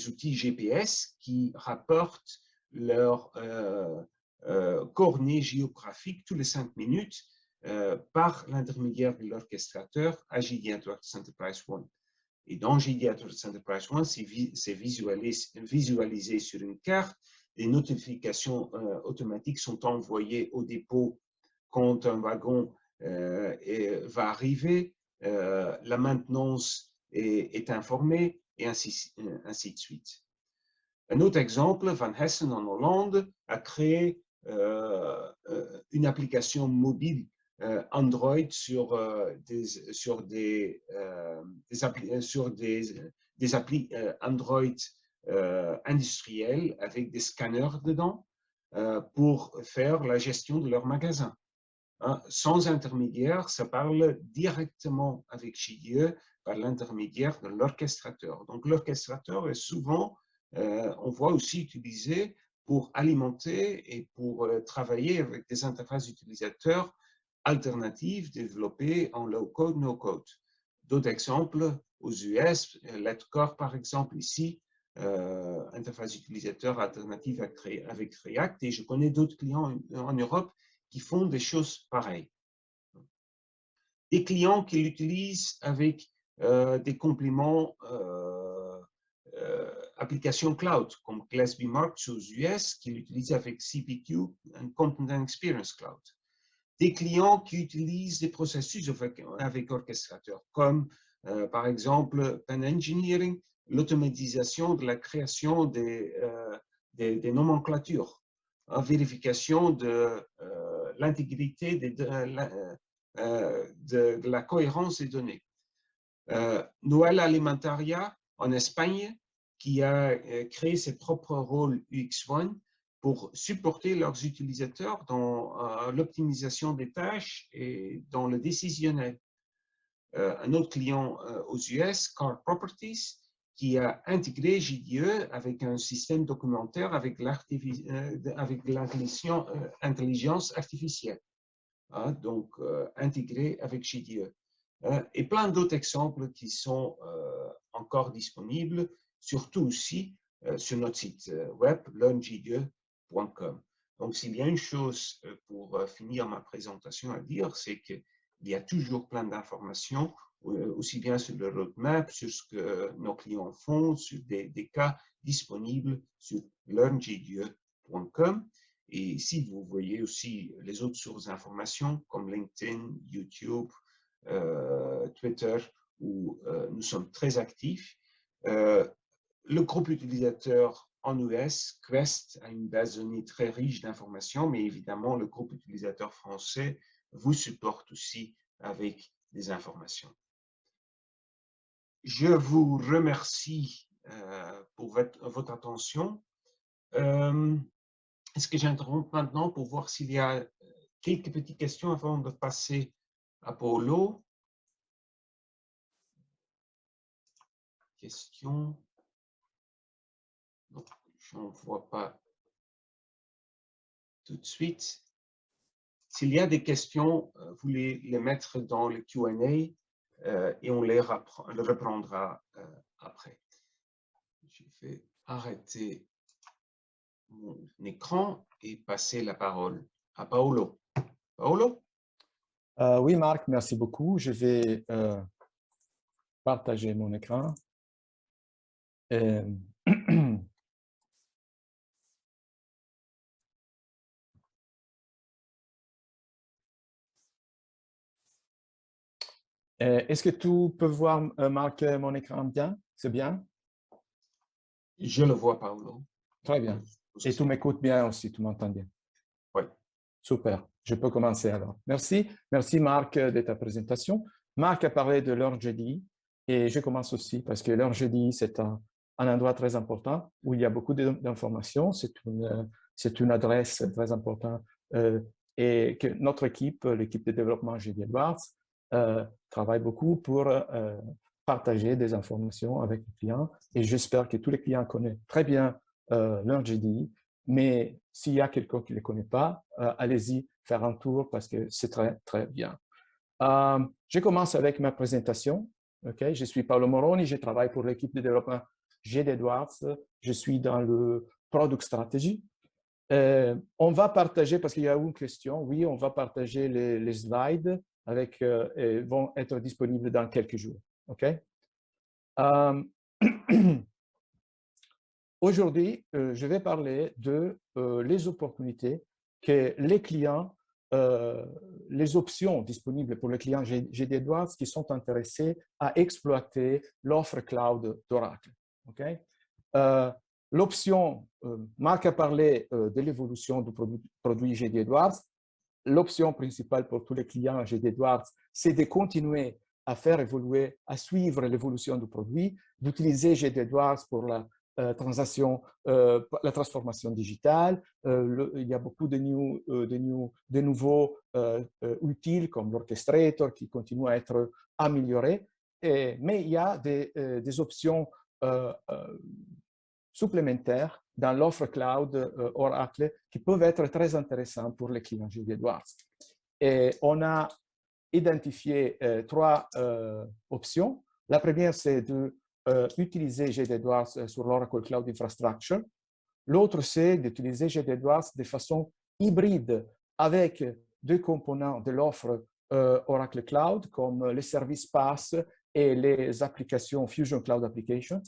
outils GPS qui rapportent leurs coordonnées géographiques tous les 5 minutes par l'intermédiaire de l'orchestrateur à JD AdWords Enterprise One. Et dans JD AdWords Enterprise One, c'est visualisé sur une carte. Les notifications automatiques sont envoyées au dépôt quand un wagon va arriver. La maintenance est informée, et ainsi de suite. Un autre exemple, Van Hessen en Hollande a créé une application mobile Android sur des applis Android industriels avec des scanners dedans pour faire la gestion de leur magasin. Hein, sans intermédiaire, ça parle directement avec JDE par l'intermédiaire de l'orchestrateur. Donc l'orchestrateur est souvent, on voit aussi utilisé pour alimenter et pour travailler avec des interfaces utilisateurs alternatives développées en low-code, no-code. D'autres exemples aux US, Letcore par exemple ici, interface utilisateur alternative avec React, et je connais d'autres clients en Europe qui font des choses pareilles. Des clients qui l'utilisent avec des compléments applications cloud, comme Glassby Marks aux US, qui l'utilisent avec CPQ, un Content and Experience Cloud. Des clients qui utilisent des processus avec orchestrateur, comme par exemple Pen Engineering, l'automatisation de la création des nomenclatures, vérification de l'intégrité de la cohérence des données. Noël Alimentaria en Espagne, qui a créé ses propres rôles UX1 pour supporter leurs utilisateurs dans l'optimisation des tâches et dans le décisionnel. Un autre client aux US, Car Properties, qui a intégré JDE avec un système documentaire avec l'intelligence artificielle, donc intégré avec JDE. Et plein d'autres exemples qui sont encore disponibles, surtout aussi sur notre site web, learnjde.com. Donc, s'il y a une chose pour finir ma présentation à dire, c'est qu'il y a toujours plein d'informations, aussi bien sur le roadmap, sur ce que nos clients font, sur des cas disponibles sur learnjde.com. Et si vous voyez aussi les autres sources d'informations comme LinkedIn, YouTube, Twitter, où nous sommes très actifs. Le groupe utilisateur en US, Quest, a une base de données très riche d'informations, mais évidemment, le groupe utilisateur français vous supporte aussi avec des informations. Je vous remercie pour votre attention. Est-ce que j'interromps maintenant pour voir s'il y a quelques petites questions avant de passer à Paolo? Questions? Donc, je n'en vois pas tout de suite. S'il y a des questions, vous les mettre dans le Q&A et on les reprendra après. Je vais arrêter mon écran et passer la parole à Paolo. Paolo? Oui, Marc, merci beaucoup. Je vais partager mon écran. Est-ce que tu peux voir, Marc, mon écran bien? C'est bien? Je le vois, Paolo. Très bien. Et tu m'écoutes bien aussi, tu m'entends bien? Oui. Super. Je peux commencer alors. Merci. Merci, Marc, de ta présentation. Marc a parlé de LearnJDE et je commence aussi parce que LearnJDE, c'est un endroit très important où il y a beaucoup d'informations. C'est une adresse très importante et que notre équipe, l'équipe de développement JD Edwards, travaille beaucoup pour partager des informations avec les clients et j'espère que tous les clients connaissent très bien LearnJDE, mais s'il y a quelqu'un qui ne les connaît pas, allez-y faire un tour parce que c'est très, très bien. Je commence avec ma présentation. Okay? Je suis Paolo Moroni, je travaille pour l'équipe de développement JD Edwards. Je suis dans le Product Strategy. On va partager, parce qu'il y a une question, oui, on va partager les slides avec, vont être disponibles dans quelques jours. Okay? Aujourd'hui, je vais parler de les opportunités que les clients, les options disponibles pour les clients JD Edwards qui sont intéressés à exploiter l'offre cloud d'Oracle. Okay? L'option, Marc a parlé de l'évolution du produit JD Edwards. L'option principale pour tous les clients JD Edwards, c'est de continuer à faire évoluer, à suivre l'évolution du produit, d'utiliser JD Edwards pour la transformation digitale. Il y a beaucoup de nouveaux utiles comme l'orchestrator qui continue à être amélioré. Mais il y a des options supplémentaires dans l'offre cloud Oracle qui peuvent être très intéressantes pour les clients JD Edwards. Et on a identifié trois options. La première, c'est d'utiliser JD Edwards sur l'Oracle Cloud Infrastructure. L'autre, c'est d'utiliser JD Edwards de façon hybride avec deux composants de l'offre Oracle Cloud, comme les services PaaS et les applications Fusion Cloud Applications.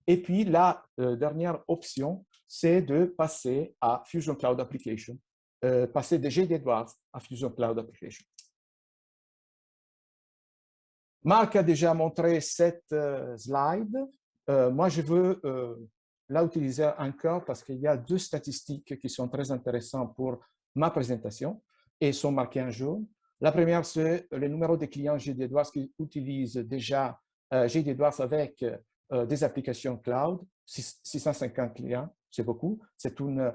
Et puis, la dernière option, c'est de passer à Fusion Cloud Application, passer de GD Edwards à Fusion Cloud Application. Marc a déjà montré cette slide. Moi, je veux la utiliser encore parce qu'il y a deux statistiques qui sont très intéressantes pour ma présentation et sont marquées en jaune. La première, c'est le numéro de clients GD Edwards qui utilisent déjà GD Edwards avec des applications cloud. 650 clients, c'est beaucoup. C'est une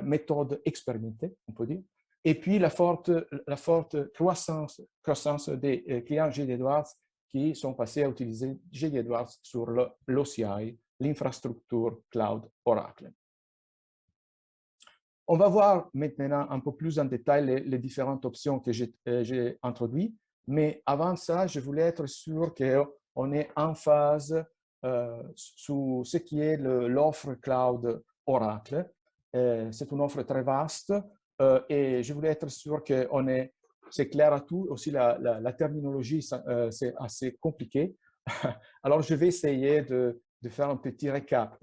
méthode expérimentée, on peut dire. Et puis, la forte croissance des clients GD Edwards qui sont passés à utiliser GD Edwards sur l'OCI, l'infrastructure cloud Oracle. On va voir maintenant un peu plus en détail les différentes options que j'ai introduites, mais avant ça, je voulais être sûr qu'on est en phase sur ce qui est l'offre cloud Oracle. C'est une offre très vaste et je voulais être sûr qu'on est c'est clair à tout. Aussi, la terminologie, c'est assez compliqué. Alors, je vais essayer de faire un petit récap.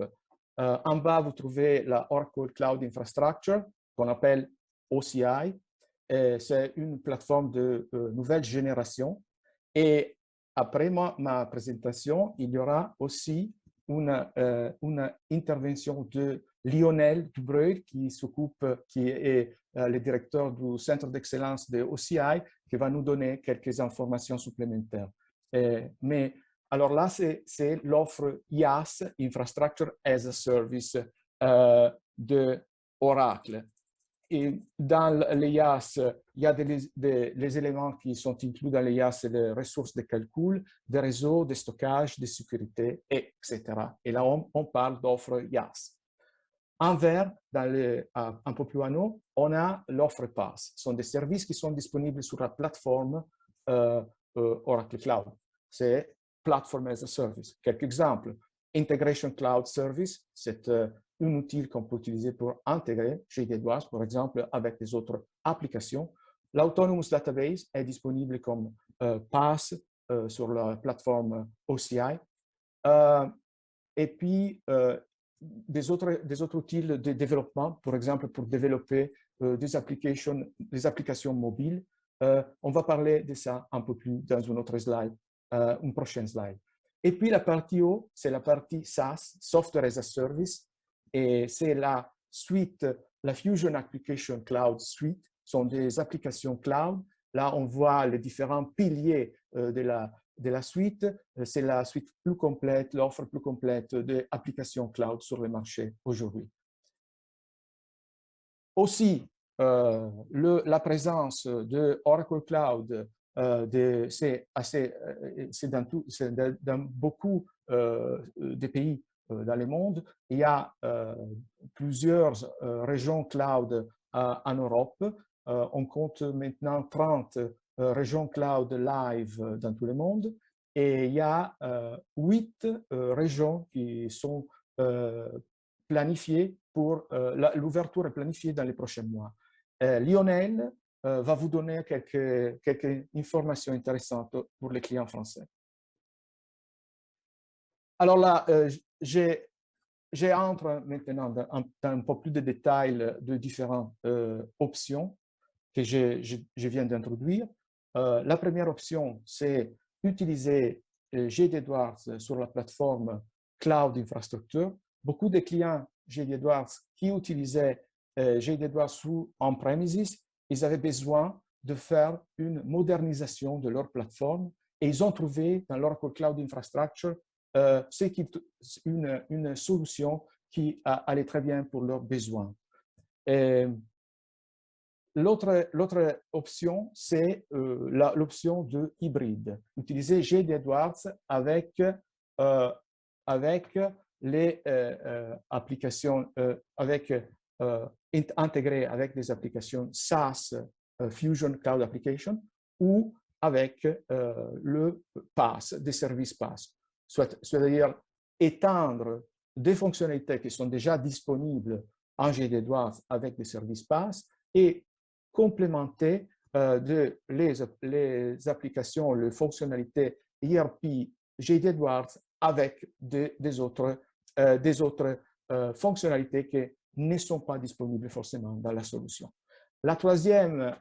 En bas, vous trouvez la Oracle Cloud Infrastructure, qu'on appelle OCI. C'est une plateforme de nouvelle génération. Et après ma présentation, il y aura aussi une intervention de Lionel Dubreuil, qui est le directeur du Centre d'excellence de OCI, qui va nous donner quelques informations supplémentaires. Mais alors là, c'est l'offre IaaS, Infrastructure as a Service, de Oracle. Et dans les IaaS, il y a les éléments qui sont inclus dans les IaaS, les ressources de calcul, des réseaux, de stockage, de sécurité, etc. Et là, on parle d'offre IaaS. En vert, un peu plus en haut, on a l'offre PaaS. Ce sont des services qui sont disponibles sur la plateforme Oracle Cloud. C'est Platform as a Service. Quelques exemples. Integration Cloud Service, c'est un outil qu'on peut utiliser pour intégrer GD Edwards, par exemple, avec des autres applications. L'Autonomous Database est disponible comme PaaS sur la plateforme OCI. Et puis, des autres outils de développement, par exemple, pour développer des applications mobiles. On va parler de ça un peu plus dans une autre slide, une prochaine slide. Et puis, la partie haut, c'est la partie SaaS, Software as a Service, et c'est la suite, la Fusion Application Cloud Suite, sont des applications cloud. Là, on voit les différents piliers de la suite. C'est la suite plus complète, l'offre plus complète d'applications cloud sur le marché aujourd'hui. Aussi, la présence de Oracle Cloud, c'est dans beaucoup de pays dans le monde. Il y a plusieurs régions cloud en Europe. On compte maintenant 30 régions cloud live dans tout le monde. Et il y a 8 régions qui sont planifiées pour l'ouverture est planifiée dans les prochains mois. Lionel va vous donner quelques informations intéressantes pour les clients français. Alors là, j'entre maintenant dans un peu plus de détails de différentes options que je viens d'introduire. La première option, c'est utiliser GD Edwards sur la plateforme Cloud Infrastructure. Beaucoup de clients GD Edwards qui utilisaient GD Edwards sous on-premises, ils avaient besoin de faire une modernisation de leur plateforme et ils ont trouvé dans l'Oracle Cloud Infrastructure une solution qui allait très bien pour leurs besoins. L'autre option, c'est l'option de hybride. Utiliser GD Edwards avec les applications, intégrées avec des applications SaaS, Fusion Cloud Application, ou avec le PaaS, des services PaaS. C'est-à-dire étendre des fonctionnalités qui sont déjà disponibles en GD Edwards avec des services PaaS et complémenter les applications, les fonctionnalités ERP GD Edwards avec des autres des autres fonctionnalités qui ne sont pas disponibles forcément dans la solution. La troisième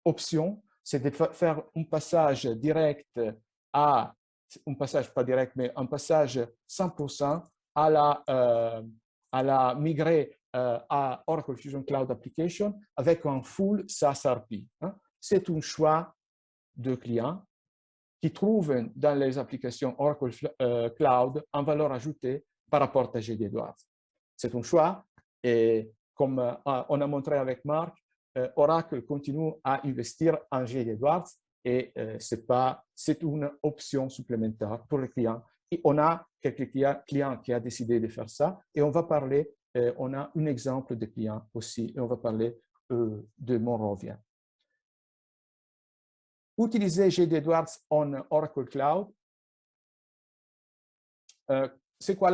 option, c'est de faire un passage direct à, un passage pas direct, mais un passage 100% à la migrer à Oracle Fusion Cloud Application avec un full SaaS RP. Hein. C'est un choix de client qui trouvent dans les applications Oracle Cloud en valeur ajoutée par rapport à GD Edwards. C'est un choix et comme on a montré avec Marc, Oracle continue à investir en GD Edwards et c'est une option supplémentaire pour les clients. Et on a quelques clients qui ont décidé de faire ça et on va parler, on a un exemple de client aussi et on va parler de Monrovia. Utiliser GD Edwards en Oracle Cloud. C'est quoi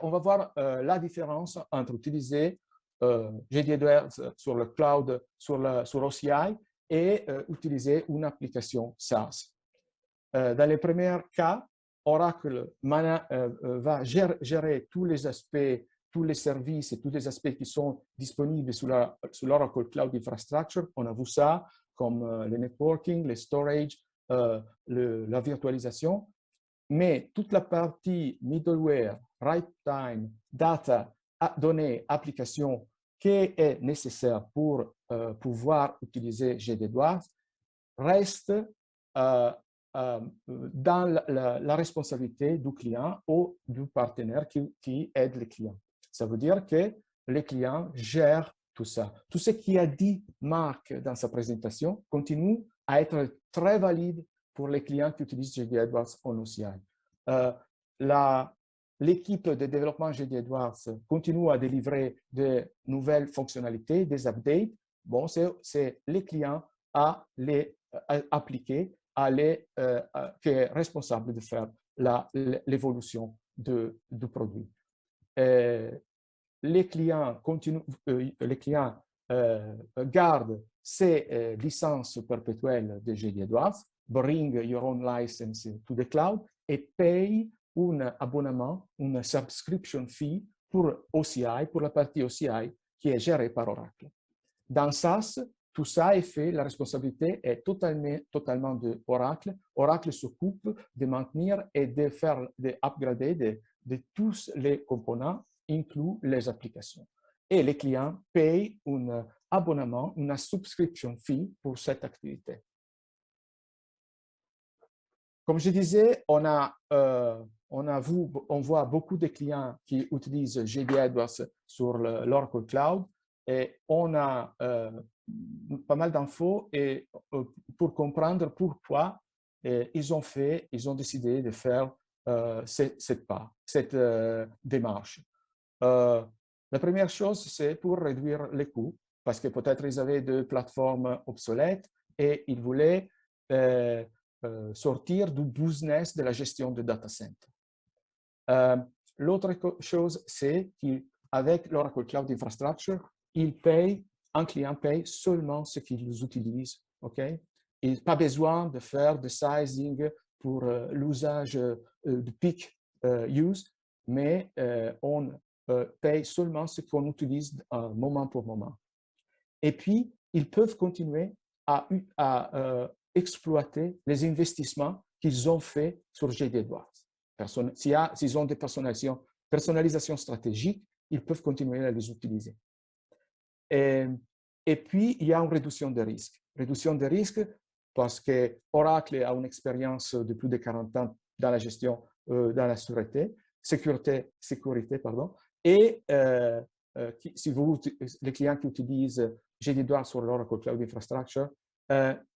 on va voir la différence entre utiliser GD Edwards sur le cloud, sur OCI et utiliser une application SaaS. Dans les premiers cas, Oracle va gérer tous les aspects, tous les services et tous les aspects qui sont disponibles sur l'Oracle Cloud Infrastructure. On a vu ça comme le networking, le storage, la virtualisation. Mais toute la partie middleware, write time, data, données, applications qui est nécessaire pour pouvoir utiliser GD Edwards reste dans la responsabilité du client ou du partenaire qui aide le client. Ça veut dire que les clients gèrent tout ça. Tout ce qui a dit Marc dans sa présentation continue à être très valide pour les clients qui utilisent GD Edwards en OCI. L'équipe de développement GD Edwards continue à délivrer de nouvelles fonctionnalités, des updates. Bon, c'est les clients à les appliquer, qui est responsable de faire l'évolution du produit. Les clients gardent ces licences perpétuelles de GD Edwards, bring your own license to the cloud et payent un abonnement, une subscription fee pour OCI, pour la partie OCI qui est gérée par Oracle. Dans SaaS, tout ça est fait, la responsabilité est totalement de Oracle. Oracle s'occupe de maintenir et de faire des upgrades de tous les composants, inclus les applications. Et les clients payent un abonnement, une subscription fee pour cette activité. Comme je disais, on voit beaucoup de clients qui utilisent GD Edwards sur l'Oracle Cloud et on a pas mal d'infos pour comprendre pourquoi ils ont décidé de faire cette démarche. La première chose, c'est pour réduire les coûts, parce que peut-être ils avaient des plateformes obsolètes et ils voulaient sortir du business de la gestion de data center. L'autre chose, c'est qu'avec l'Oracle Cloud Infrastructure, un client paye seulement ce qu'il utilise. Okay? Il n'a pas besoin de faire de sizing pour l'usage de peak use, mais on paye seulement ce qu'on utilise moment pour moment. Et puis, ils peuvent continuer à exploiter les investissements qu'ils ont faits sur GD Edwards. S'ils ont des personnalisations stratégiques, ils peuvent continuer à les utiliser. Et puis, il y a une réduction de risque. Réduction de risque parce que Oracle a une expérience de plus de 40 ans dans la gestion, dans la sécurité, et si les clients qui utilisent GD Edwards sur l'Oracle Cloud Infrastructure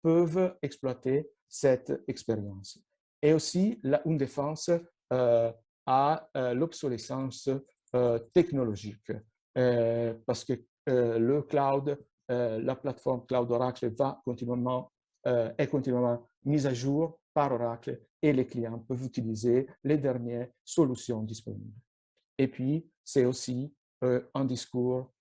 peuvent exploiter cette expérience. Et aussi, une défense à l'obsolescence technologique, parce que le cloud, la plateforme Cloud Oracle est continuellement mise à jour par Oracle et les clients peuvent utiliser les dernières solutions disponibles. Et puis, c'est aussi un discours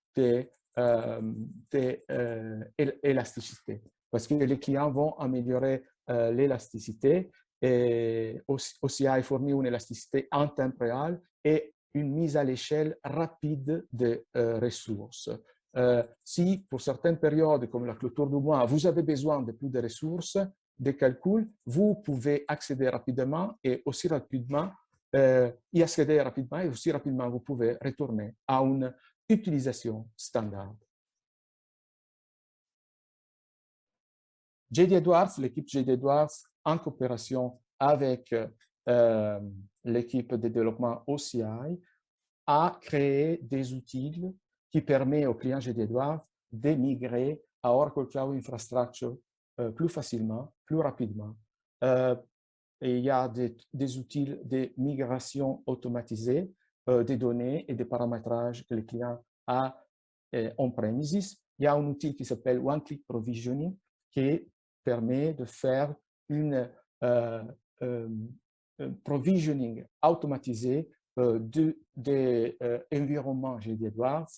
d'élasticité, parce que les clients vont améliorer l'élasticité Et OCI fournit une élasticité en temps réel et une mise à l'échelle rapide des ressources. Si pour certaines périodes, comme la clôture du mois, vous avez besoin de plus de ressources, de calculs, vous pouvez accéder rapidement et aussi rapidement, y accéder rapidement et aussi rapidement, vous pouvez retourner à une utilisation standard. JD Edwards, l'équipe JD Edwards, en coopération avec l'équipe de développement OCI, a créé des outils qui permettent aux clients JD Edwards de migrer à Oracle Cloud Infrastructure plus facilement, plus rapidement. Et il y a des outils de migration automatisée des données et des paramétrages que le client a on-premises. Il y a un outil qui s'appelle One Click Provisioning qui permet de faire une provisioning automatisé des environnements JD Edwards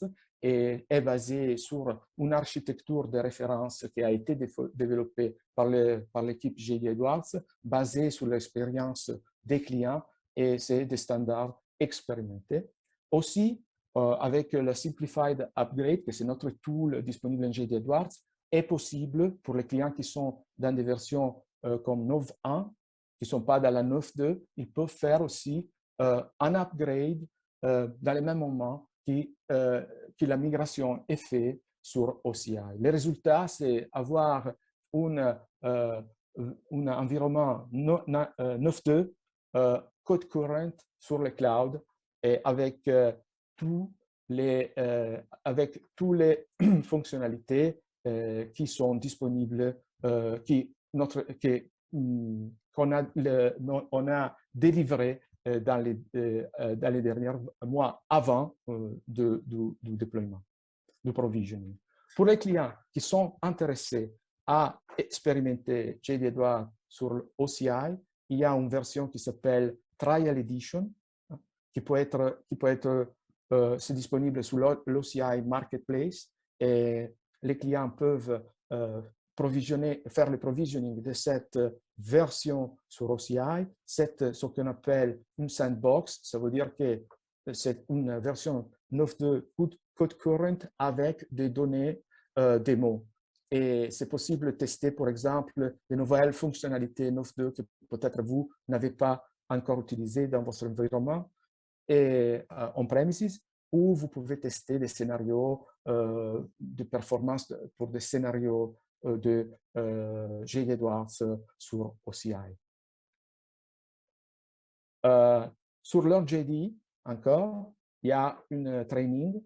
et est basé sur une architecture de référence qui a été développée par l'équipe JD Edwards, basée sur l'expérience des clients et c'est des standards expérimentés. Aussi, avec le Simplified Upgrade, que c'est notre tool disponible en JD Edwards, est possible pour les clients qui sont dans des versions comme 9.1, qui ne sont pas dans la 9.2, ils peuvent faire aussi un upgrade dans le même moment que la migration est faite sur OCI. Le résultat, c'est avoir un environnement 9.2 code current sur le cloud et avec toutes les fonctionnalités qui sont disponibles, qu'on a délivré dans les derniers mois avant du déploiement, du provisioning. Pour les clients qui sont intéressés à expérimenter JD Edwards sur OCI, il y a une version qui s'appelle Trial Edition, qui peut être c'est disponible sur l'OCI Marketplace et les clients peuvent faire le provisioning de cette version sur OCI. C'est ce qu'on appelle une sandbox. Ça veut dire que c'est une version 9.2 code current avec des données démo. Et c'est possible de tester, par exemple, de nouvelles fonctionnalités 9.2 que peut-être vous n'avez pas encore utilisées dans votre environnement et on-premises, ou vous pouvez tester des scénarios de performance pour des scénarios de JD Edwards sur OCI. Sur leur JD, encore, il y a une training.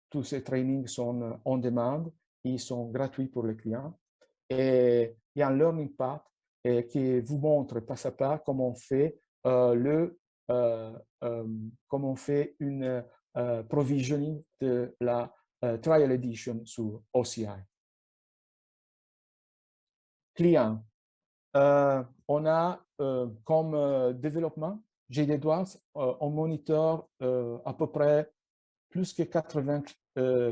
Tous ces trainings sont on demand, ils sont gratuits pour les clients. Et il y a un learning path qui vous montre pas à pas comment on fait comment on fait une provisioning de la Trial Edition sur OCI. Client. On a comme développement, JD Edwards, on monitor à peu près plus que 80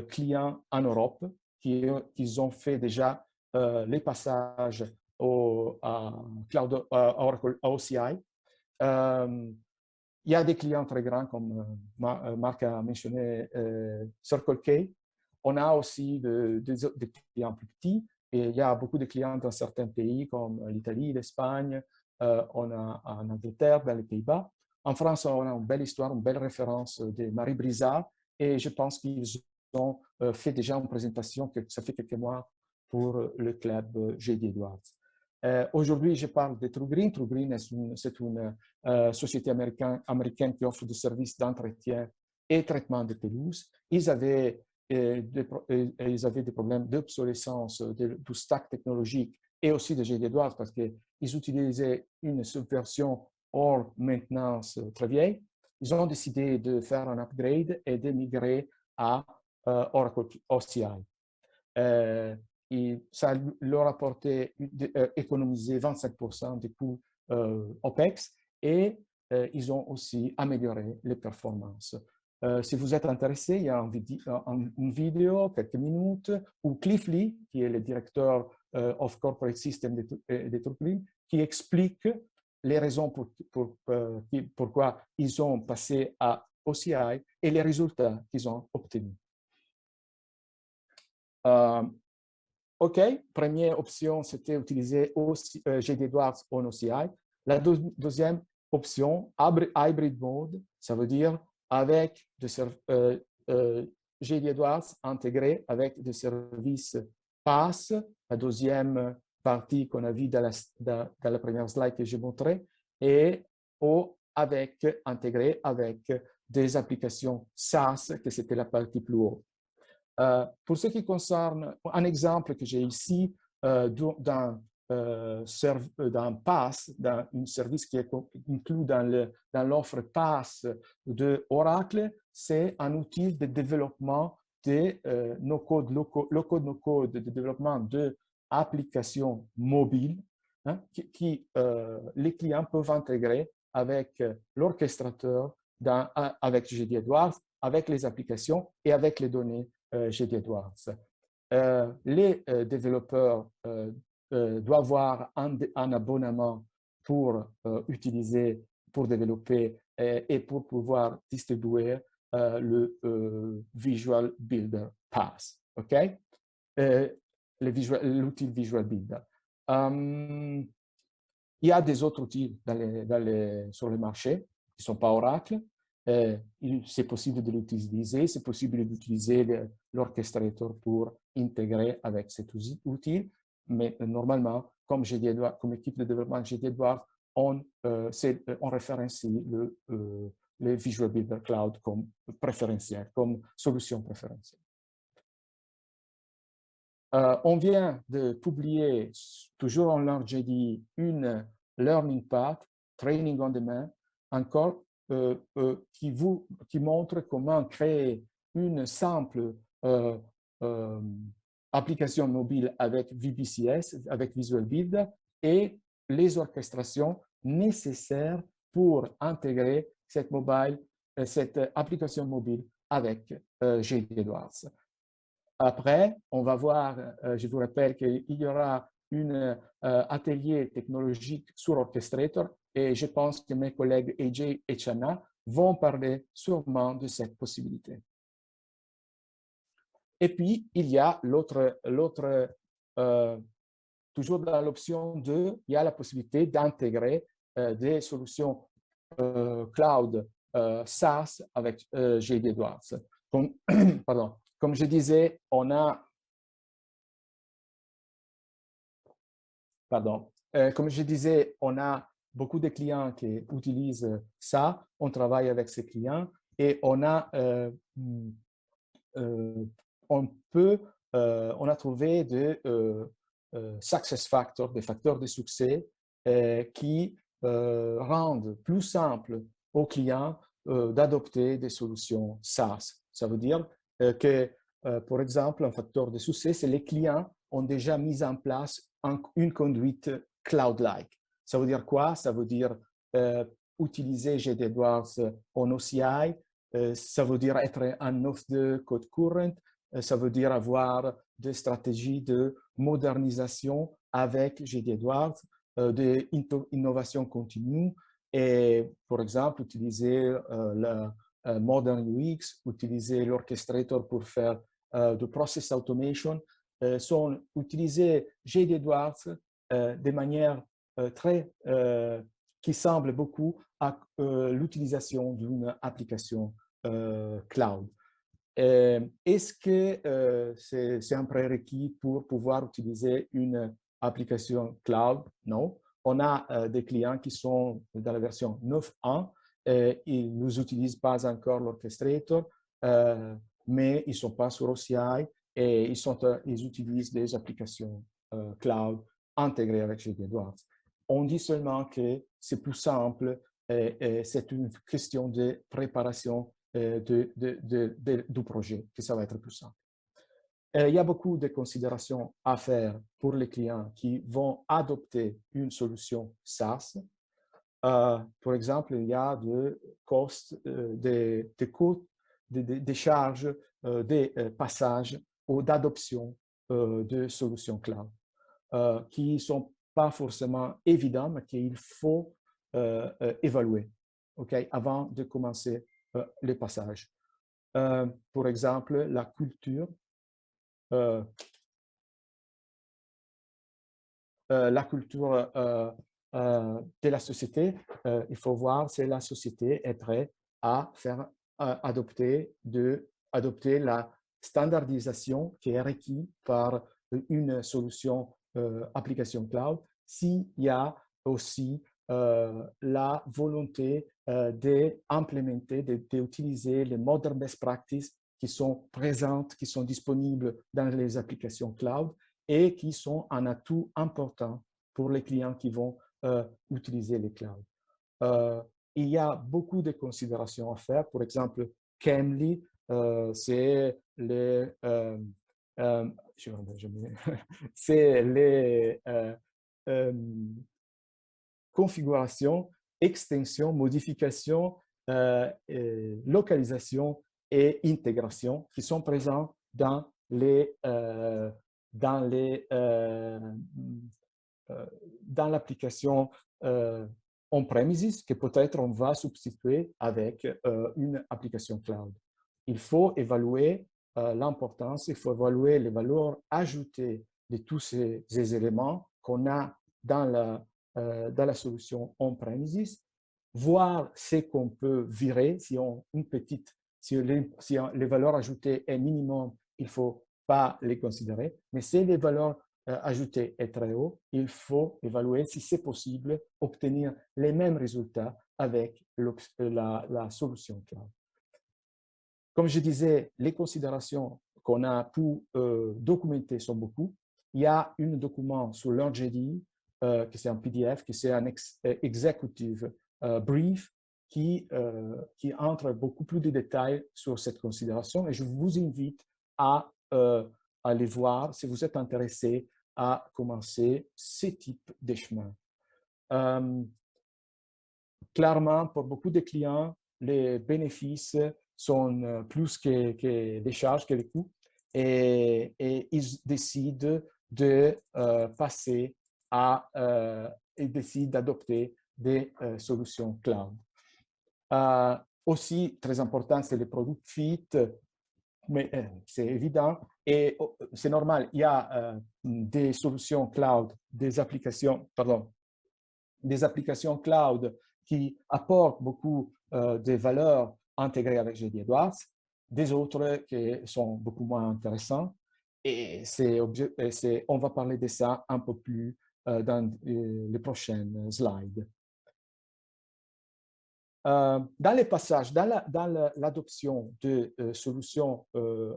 clients en Europe qui ont fait déjà les passages à Oracle OCI. Il y a des clients très grands comme Marc a mentionné Circle K. On a aussi des clients plus petits. Et il y a beaucoup de clients dans certains pays comme l'Italie, l'Espagne, on a en Angleterre, dans les Pays-Bas. En France, on a une belle histoire, une belle référence de Marie Brizard et je pense qu'ils ont fait déjà une présentation que ça fait quelques mois pour le club JD Edwards. Aujourd'hui, je parle de TrueGreen. TrueGreen, c'est une société américaine qui offre des services d'entretien et traitement de pelouse. Ils avaient des problèmes d'obsolescence du stack technologique et aussi de JD Edwards parce qu'ils utilisaient une subversion hors maintenance très vieille. Ils ont décidé de faire un upgrade et de migrer à Oracle OCI. Et ça leur a porté économiser 25% des coûts OPEX et ils ont aussi amélioré les performances. Si vous êtes intéressé, il y a une vidéo, quelques minutes, où Cliff Lee, qui est le directeur of Corporate System de TrueGreen, qui explique les raisons pourquoi ils ont passé à OCI et les résultats qu'ils ont obtenus. OK, première option, c'était utiliser GD Edwards en OCI. La deuxième option, hybrid mode, ça veut dire avec GD Edwards intégré avec des services PaaS, la deuxième partie qu'on a vue dans la première slide que j'ai montrée, et intégré avec des applications SaaS, que c'était la partie plus haute. Pour ce qui concerne un exemple que j'ai ici d'un PaaS, d'un service qui est inclus dans l'offre PaaS de Oracle, c'est un outil de développement de no-code, low-code, no-code, de développement d'applications mobiles qui les clients peuvent intégrer avec l'orchestrateur, avec GD Edwards, avec les applications et avec les données GD Edwards. Les développeurs doivent avoir un abonnement pour utiliser, pour développer et pour pouvoir distribuer le Visual Builder Pass. OK? L'outil Visual Builder. Il y a des autres outils sur le marché qui ne sont pas Oracle. C'est possible de l'utiliser, c'est possible d'utiliser l'orchestrator pour intégrer avec cet outil, mais normalement, comme équipe de développement GD Edwards, on référencie le Visual Builder Cloud comme préférentiel, comme solution préférentielle. On vient de publier, toujours en LearnJD, une Learning Path, Training on Demand, encore qui montre comment créer une simple application mobile avec VBCS, avec Visual Builder, et les orchestrations nécessaires pour intégrer cette application mobile avec GD Edwards. Après, on va voir, je vous rappelle qu'il y aura un atelier technologique sur Orchestrator et je pense que mes collègues AJ et Chana vont parler sûrement de cette possibilité. Et puis, il y a toujours dans l'option 2, il y a la possibilité d'intégrer des solutions cloud SaaS avec GD Edwards. Pardon. Comme je disais, on a beaucoup de clients qui utilisent ça. On travaille avec ces clients et on a trouvé des success factors, des facteurs de succès qui rendent plus simple aux clients d'adopter des solutions SaaS. Ça veut dire que, par exemple, un facteur de succès, c'est les clients ont déjà mis en place une conduite cloud-like. Ça veut dire quoi? Ça veut dire utiliser GD Edwards en OCI, ça veut dire être un off de code current, ça veut dire avoir des stratégies de modernisation avec GD Edwards, d'innovation continue et, par exemple, utiliser Modern UX, utiliser l'orchestrator pour faire de process automation, sont utilisés GD Edwards de manière qui semble beaucoup à l'utilisation d'une application cloud. Est-ce que c'est un prérequis pour pouvoir utiliser une application cloud? Non. On a des clients qui sont dans la version 9.1. Ils n'utilisent pas encore l'orchestrator, mais ils ne sont pas sur OCI et ils utilisent des applications cloud intégrées avec GD Edwards. On dit seulement que c'est plus simple et c'est une question de préparation du projet, que ça va être plus simple. Il y a beaucoup de considérations à faire pour les clients qui vont adopter une solution SaaS. Par exemple, il y a des coûts, des charges, des passages ou d'adoption de solutions cloud qui sont pas forcément évident, mais qu'il faut évaluer, avant de commencer les passages. Par exemple, la culture. La culture de la société, il faut voir si la société est prête à faire adopter la standardisation qui est requise par une solution application cloud, s'il y a aussi la volonté d'implémenter, d'utiliser les modern best practices qui sont présentes, qui sont disponibles dans les applications cloud et qui sont un atout important pour les clients qui vont utiliser les clouds. Il y a beaucoup de considérations à faire. Par exemple, Cambly, c'est les configurations, extensions, modifications, localisation et intégration qui sont présents dans l'application on-premises que peut-être on va substituer avec une application cloud. Il faut évaluer l'importance, il faut évaluer les valeurs ajoutées de tous ces éléments qu'on a dans la solution on-premises, voir ce qu'on peut virer, si les valeurs ajoutées est minimum, il ne faut pas les considérer, mais si les valeurs ajoutées est très haut, il faut évaluer si c'est possible obtenir les mêmes résultats avec la solution cloud. Comme je disais, les considérations qu'on a pu documenter sont beaucoup. Il y a un document sur l'RGD, qui c'est un PDF, qui c'est un executive brief, qui entre beaucoup plus de détails sur cette considération et je vous invite à aller voir si vous êtes intéressé à commencer ce type de chemin. Clairement, pour beaucoup de clients, les bénéfices sont plus que les charges, que les coûts, et ils décident de passer ils décident d'adopter des solutions cloud. Aussi, très important, c'est les produits fit, mais c'est évident et c'est normal. Il y a des solutions cloud, des applications cloud qui apportent beaucoup de valeurs intégrées avec GD Edwards, des autres qui sont beaucoup moins intéressants. Et on va parler de ça un peu plus dans les prochaines slides. Dans les passages, dans l'adoption de solutions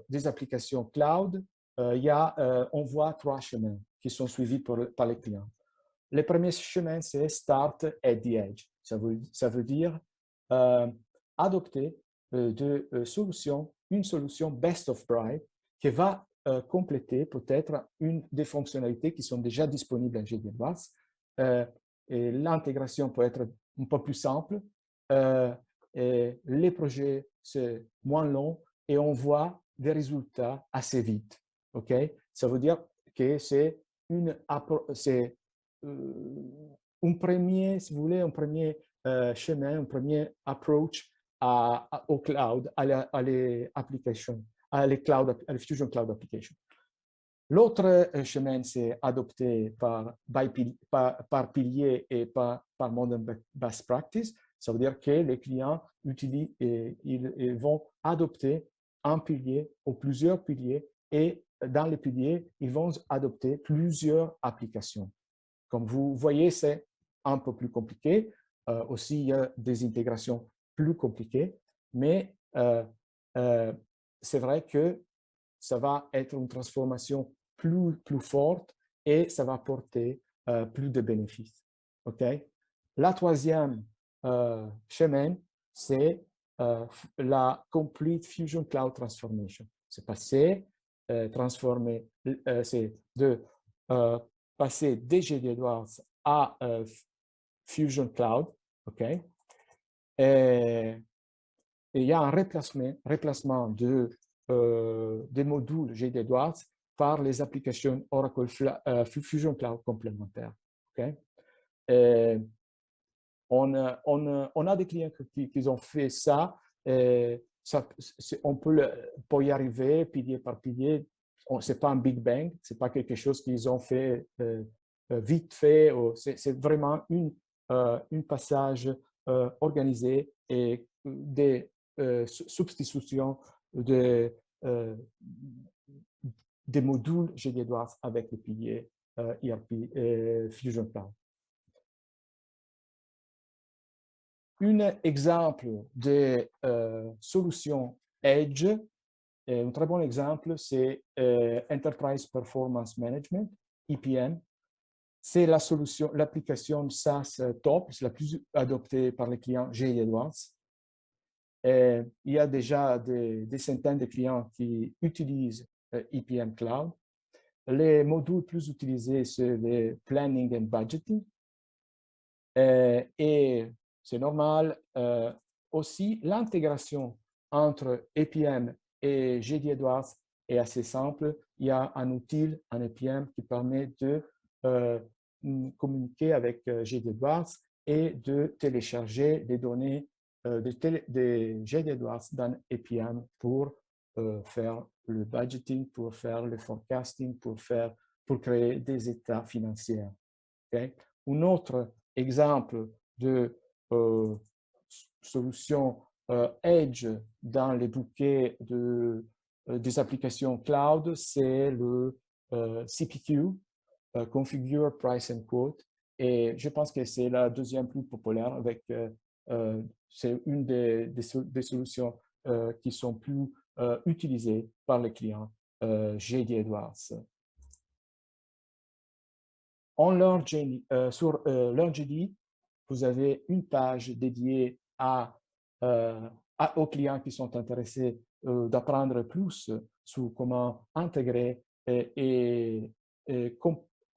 des applications cloud, on voit 3 chemins qui sont suivis par les clients. Le premier chemin, c'est Start at the Edge. Ça veut dire adopter une solution best of breed qui va compléter peut-être une des fonctionnalités qui sont déjà disponibles en GD Edwards. Et l'intégration peut être un peu plus simple. Et les projets, c'est moins long et on voit des résultats assez vite. Ça veut dire que c'est un premier, si vous voulez, un premier chemin, un premier approach au cloud, à les applications, à les Fusion Cloud Applications. L'autre chemin, c'est adopté par pilier et par Modern Best Practice. Ça veut dire que les clients ils vont adopter un pilier ou plusieurs piliers et dans les piliers, ils vont adopter plusieurs applications. Comme vous voyez, c'est un peu plus compliqué. Aussi, il y a des intégrations plus compliquées, mais c'est vrai que ça va être une transformation plus forte et ça va apporter plus de bénéfices. La troisième chemin, c'est la Complete Fusion Cloud Transformation. C'est passer, c'est de passer de GD Edwards à Fusion Cloud. Et il y a un remplacement des modules GD Edwards par les applications Oracle Fusion Cloud complémentaires. Okay? Et on a des clients qui ont fait ça. On peut y arriver pilier par pilier. Ce n'est pas un Big Bang, ce n'est pas quelque chose qu'ils ont fait vite fait. C'est vraiment un passage organisé et des substitutions des modules GD Edwards avec le pilier ERP Fusion Cloud. Un exemple de solution Edge, un très bon exemple, c'est Enterprise Performance Management, EPM. C'est la solution, l'application SaaS top, c'est la plus adoptée par les clients GE Edwards. Il y a déjà des centaines de clients qui utilisent EPM Cloud. Les modules plus utilisés, c'est le Planning and Budgeting. Et c'est normal. Aussi, l'intégration entre EPM et GD Edwards est assez simple. Il y a un outil, un EPM, qui permet de communiquer avec GD Edwards et de télécharger les données de GD Edwards dans EPM pour faire le budgeting, pour faire le forecasting, pour créer des états financiers. Okay? Un autre exemple de solution Edge dans les bouquets des applications cloud, c'est le CPQ, Configure, Price and Quote. Et je pense que c'est la deuxième plus populaire. C'est une des solutions qui sont plus utilisées par les clients GD Edwards. Sur LearnGD, vous avez une page dédiée aux clients qui sont intéressés d'apprendre plus sur comment intégrer et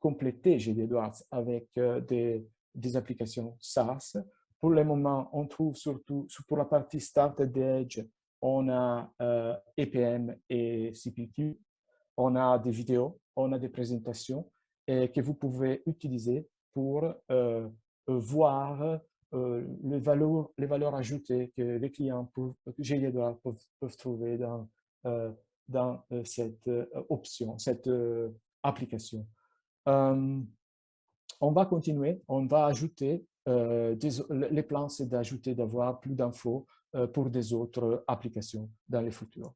compléter GD Edwards avec des applications SaaS. Pour le moment, on trouve surtout pour la partie Start at the Edge, on a EPM et CPQ, on a des vidéos, on a des présentations que vous pouvez utiliser pour voir les valeurs ajoutées que les clients GD Edwards peuvent trouver dans cette option, cette application. On va continuer, on va ajouter, les plans, c'est d'ajouter, d'avoir plus d'infos pour des autres applications dans le futur.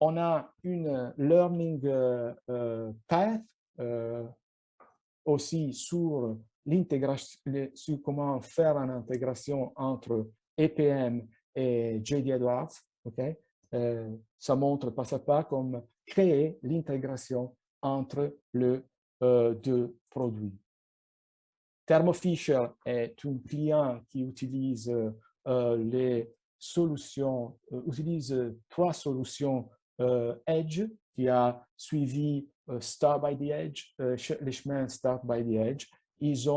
On a une learning path aussi sur l'intégration, sur comment faire une intégration entre EPM et GD Edwards. Okay? Ça montre pas à pas comment créer l'intégration entre les deux produits. Thermo Fisher est un client qui utilise les solutions, utilise 3 solutions Edge, qui a suivi Start by the Edge, les chemins Start by the Edge. Ils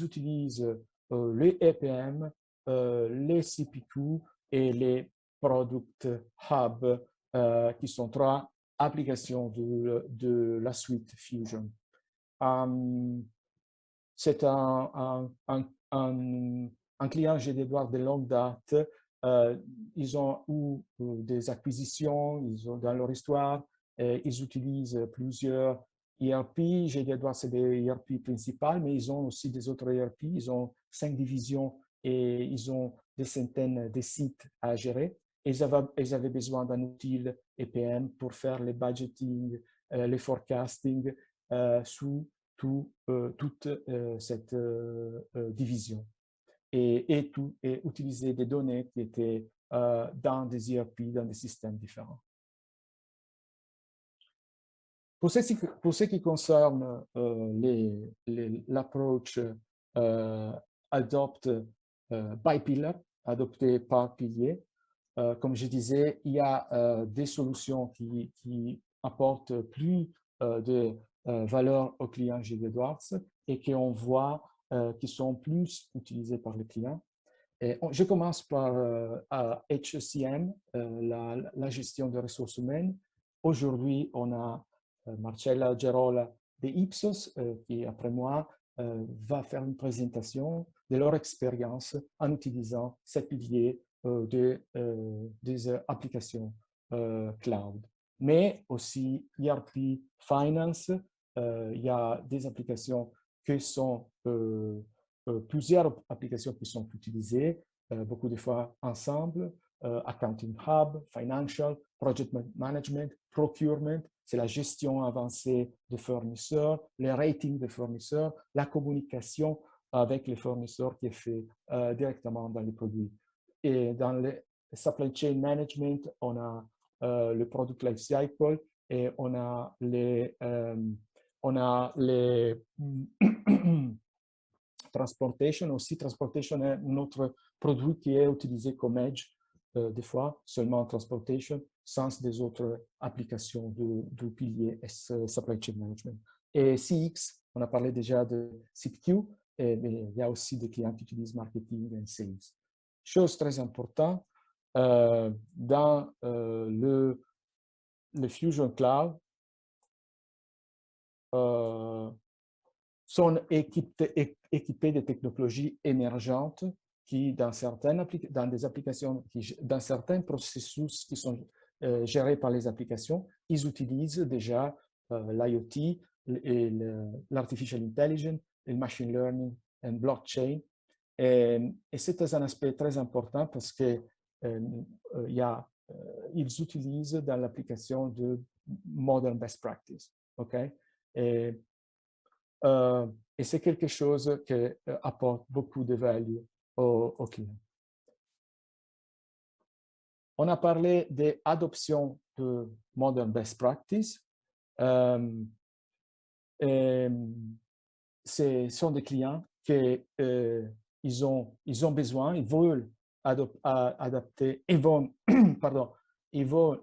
utilisent les EPM, les CPQ et les Product Hub, qui sont 3 applications de la suite Fusion. C'est un client GD Edwards de longue date. Ils ont eu des acquisitions dans leur histoire. Ils utilisent plusieurs ERP. GD Edwards, c'est des ERP principales, mais ils ont aussi des autres ERP. Ils ont 5 divisions et ils ont des centaines de sites à gérer. Ils avaient besoin d'un outil EPM pour faire les budgeting, les forecasting sous toute cette division. Et utiliser des données qui étaient dans des ERP, dans des systèmes différents. Pour ce qui concerne l'approche adopt by pillar, adopté par pilier, comme je disais, il y a des solutions qui apportent plus de valeur aux clients GD Edwards et qu'on voit qui sont plus utilisés par les clients. Et je commence par HCM, la gestion des ressources humaines. Aujourd'hui, on a Marcella Gerola de Ipsos, qui après moi va faire une présentation de leur expérience en utilisant ces piliers des applications cloud. Mais aussi ERP Finance, il y a des applications qui sont, plusieurs applications qui sont utilisées, beaucoup de fois ensemble, Accounting Hub, Financial, Project Management, Procurement, c'est la gestion avancée de fournisseurs, les ratings de fournisseurs, la communication avec les fournisseurs qui est fait directement dans les produits. Et dans le Supply Chain Management, on a le Product Life Cycle et on a les Transportation. Aussi, Transportation est un autre produit qui est utilisé comme edge, des fois, seulement Transportation, sans des autres applications du pilier Supply Chain Management. Et CX, on a parlé déjà de CPQ, mais il y a aussi des clients qui utilisent Marketing et Sales. Chose très importante, dans le Fusion Cloud, sont équipés de technologies émergentes qui, dans des applications, dans certains processus qui sont gérés par les applications, ils utilisent déjà l'IoT, l'artificial intelligence, le machine learning et blockchain. Et c'est un aspect très important parce que ils utilisent dans l'application de modern best practice. Okay? Et c'est quelque chose qui apporte beaucoup de value aux clients. On a parlé de l'adoption de modern best practice. Ce sont des clients qui ils ont besoin, ils veulent adapter, ils vont, pardon, ils vont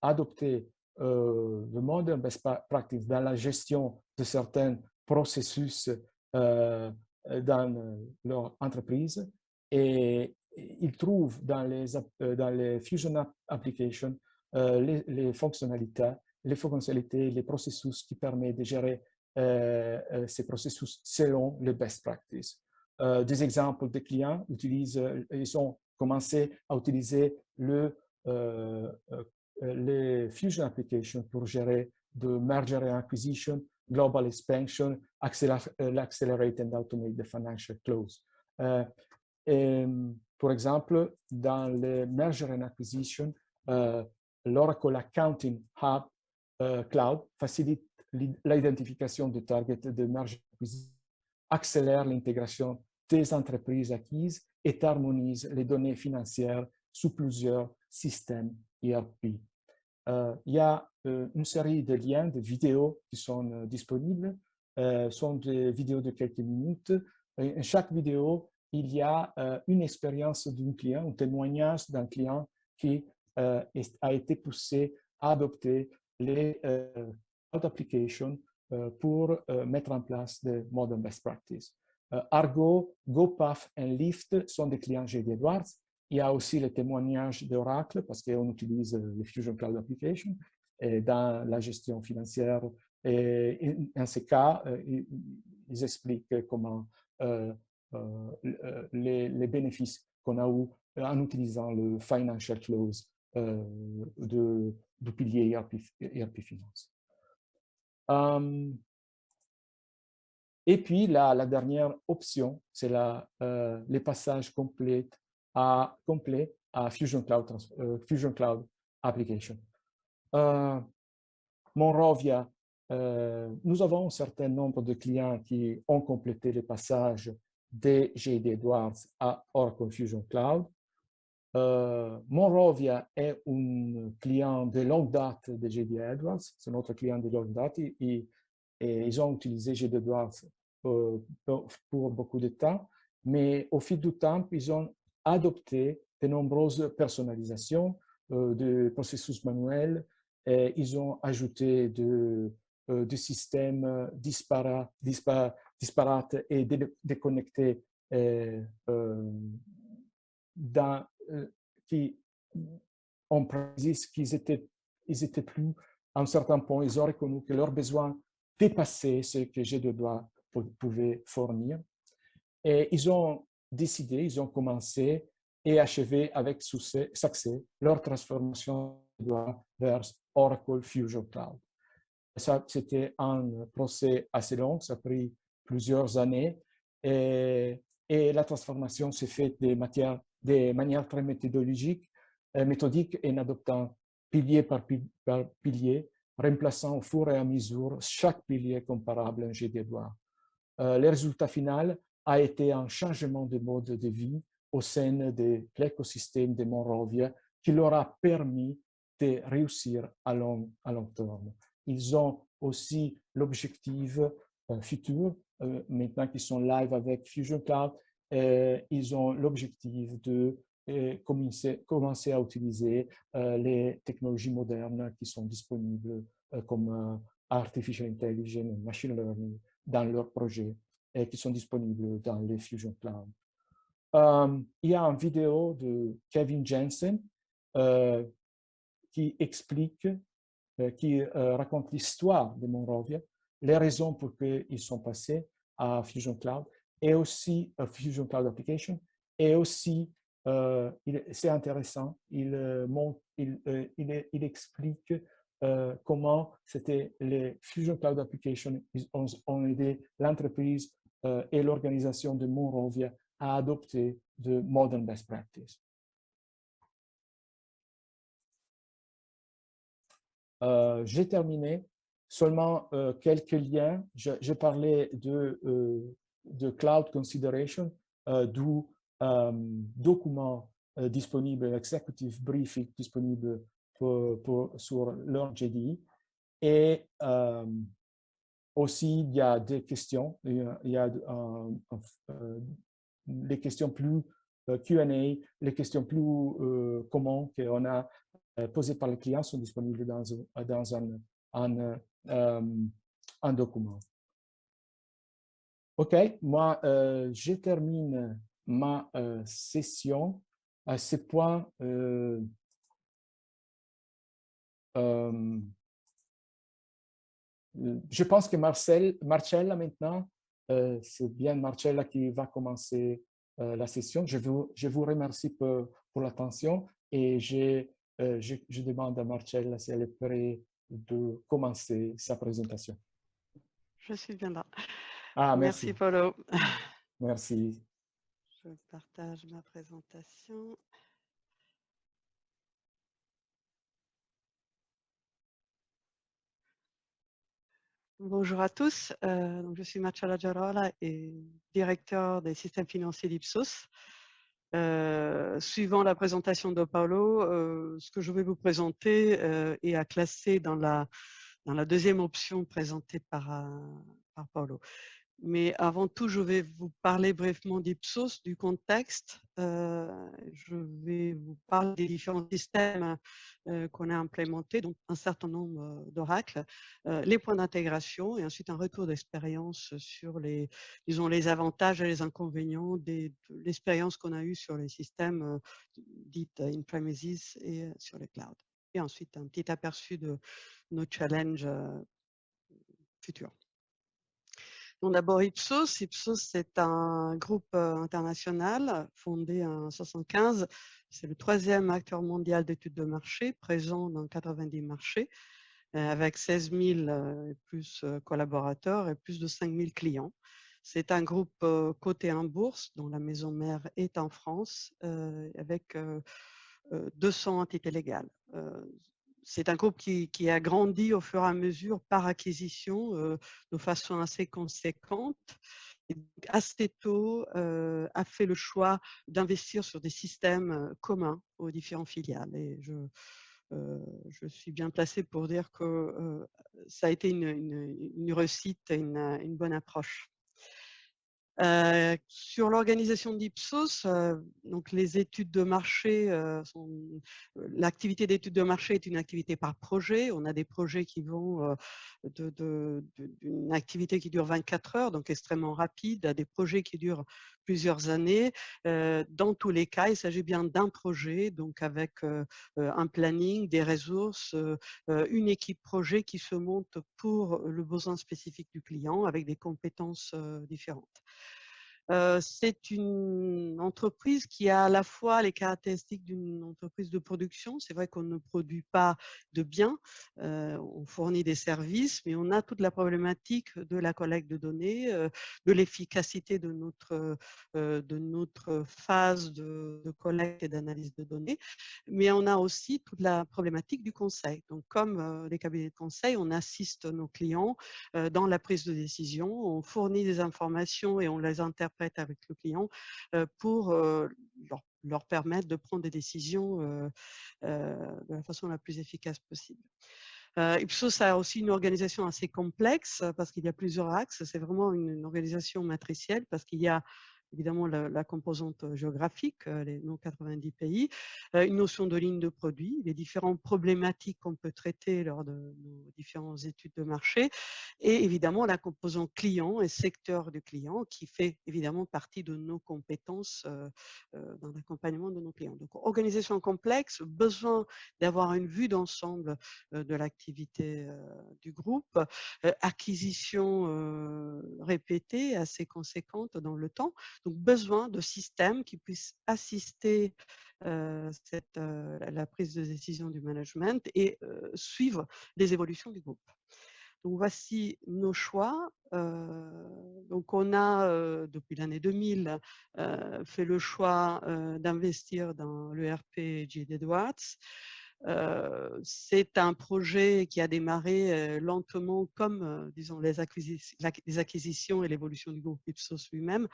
adopter le modern best practice dans la gestion de certains processus dans leur entreprise et ils trouvent dans les Fusion Applications les fonctionnalités, les processus qui permettent de gérer ces processus selon les best practices. Des exemples de clients ils ont commencé à utiliser les Fusion Applications pour gérer de merger and acquisition, global expansion, accelerate and automate the financial close. Pour exemple, dans le merger and acquisition, l'Oracle Accounting Hub Cloud facilite l'identification de targets de merger and acquisition, accélère l'intégration des entreprises acquises et harmonise les données financières sous plusieurs systèmes ERP. Il y a une série de liens, de vidéos qui sont disponibles. Sont des vidéos de quelques minutes. En chaque vidéo, il y a une expérience d'un client, un témoignage d'un client qui a été poussé à adopter les cloud applications pour mettre en place de modern best practice. Argo, GoPath et Lyft sont des clients GD Edwards. Il y a aussi les témoignages d'Oracle parce qu'on utilise les Fusion Cloud Applications dans la gestion financière. Et en ce cas, ils expliquent comment les bénéfices qu'on a eu en utilisant le Financial Close du pilier ERP Finance. Et puis, la dernière option, c'est les passages complets à Fusion Cloud Application. Monrovia, nous avons un certain nombre de clients qui ont complété les passages de GD Edwards à Oracle Fusion Cloud. Monrovia est un client de longue date de GD Edwards, c'est notre client de longue date et ils ont utilisé GD Edwards pour beaucoup de temps, mais au fil du temps, ils ont adopté de nombreuses personnalisations de processus manuels et ils ont ajouté des systèmes disparates et déconnectés qui ont précisé qu'ils étaient plus, à un certain point, ils ont reconnu que leurs besoins dépasser ce que G2 pouvait fournir. Et ils ont décidé, ils ont commencé et achevé avec succès leur transformation vers Oracle Fusion Cloud. Ça, c'était un procès assez long, ça a pris plusieurs années et la transformation s'est faite de manière très méthodologique et en adoptant pilier par pilier, remplaçant au fur et à mesure chaque pilier comparable à un GD2. Le résultat final a été un changement de mode de vie au sein de l'écosystème de Monrovia qui leur a permis de réussir à long terme. Ils ont aussi l'objectif futur, maintenant qu'ils sont live avec Fusion Cloud, ils ont l'objectif de commencer à utiliser les technologies modernes qui sont disponibles comme Artificial Intelligence et Machine Learning dans leurs projets et qui sont disponibles dans les Fusion Cloud. Il y a une vidéo de Kevin Jensen qui explique, qui raconte l'histoire de Monrovia, les raisons pour lesquelles ils sont passés à Fusion Cloud et aussi Fusion Cloud Application. Et aussi, c'est intéressant, il explique comment c'était les Fusion Cloud Application ont aidé l'entreprise et l'organisation de Monrovia à adopter de modern best practice. J'ai terminé. Seulement quelques liens. Je parlais de Cloud Consideration, d'où document disponible, Executive Briefing disponible sur leur JDE. Et aussi, il y a des questions. Il y a les questions plus Q&A, les questions plus communes qu'on a posées par les clients sont disponibles dans un document. OK, moi, je termine ma session à ce point. Je pense que Marcella maintenant, c'est bien Marcella qui va commencer la session. Je vous remercie pour l'attention et je demande à Marcella si elle est prête de commencer sa présentation. Je suis bien là. Ah, merci Paulo. Merci. Je partage ma présentation. Bonjour à tous, donc je suis Marcella Giarola et directeur des systèmes financiers d'Ipsos. Suivant la présentation de Paulo, ce que je vais vous présenter est à classer dans la deuxième option présentée par Paulo. Mais avant tout, je vais vous parler brièvement d'Ipsos, du contexte. Je vais vous parler des différents systèmes qu'on a implémentés, donc un certain nombre d'oracles, les points d'intégration et ensuite un retour d'expérience sur les avantages et les inconvénients de l'expérience qu'on a eue sur les systèmes dits in-premises et sur les clouds. Et ensuite, un petit aperçu de nos challenges futurs. Donc d'abord Ipsos. Ipsos, c'est un groupe international fondé en 1975. C'est le 3e acteur mondial d'études de marché, présent dans 90 marchés, avec 16 000 plus collaborateurs et plus de 5 000 clients. C'est un groupe coté en bourse, dont la maison mère est en France, avec 200 entités légales. C'est un groupe qui a grandi au fur et à mesure par acquisition de façon assez conséquente. Et assez tôt, a fait le choix d'investir sur des systèmes communs aux différentes filiales. Et je suis bien placée pour dire que ça a été une réussite et une bonne approche. Sur l'organisation d'Ipsos, donc les études de marché, l'activité d'études de marché est une activité par projet. On a des projets qui vont d'une activité qui dure 24 heures, donc extrêmement rapide, à des projets qui durent plusieurs années. Dans tous les cas, il s'agit bien d'un projet, donc avec un planning, des ressources, une équipe projet qui se monte pour le besoin spécifique du client avec des compétences différentes. C'est une entreprise qui a à la fois les caractéristiques d'une entreprise de production. C'est vrai qu'on ne produit pas de biens, on fournit des services, mais on a toute la problématique de la collecte de données, de l'efficacité de notre phase de collecte et d'analyse de données. Mais on a aussi toute la problématique du conseil. Donc, comme les cabinets de conseil, on assiste nos clients dans la prise de décision, on fournit des informations et on les interprète avec le client pour leur permettre de prendre des décisions de la façon la plus efficace possible. Ipsos a aussi une organisation assez complexe parce qu'il y a plusieurs axes. C'est vraiment une organisation matricielle parce qu'il y a évidemment la composante géographique, nos 90 pays, une notion de ligne de produit, les différentes problématiques qu'on peut traiter lors de nos différentes études de marché, et évidemment la composante client et secteur du client qui fait évidemment partie de nos compétences dans l'accompagnement de nos clients. Donc, organisation complexe, besoin d'avoir une vue d'ensemble de l'activité du groupe, acquisition répétée, assez conséquente dans le temps. Donc, besoin de systèmes qui puissent assister la prise de décision du management et suivre les évolutions du groupe. Donc, voici nos choix. Donc, on a, depuis l'année 2000, fait le choix d'investir dans l'ERP J.D. Edwards. C'est un projet qui a démarré lentement comme, disons, les acquisitions et l'évolution du groupe Ipsos lui-même,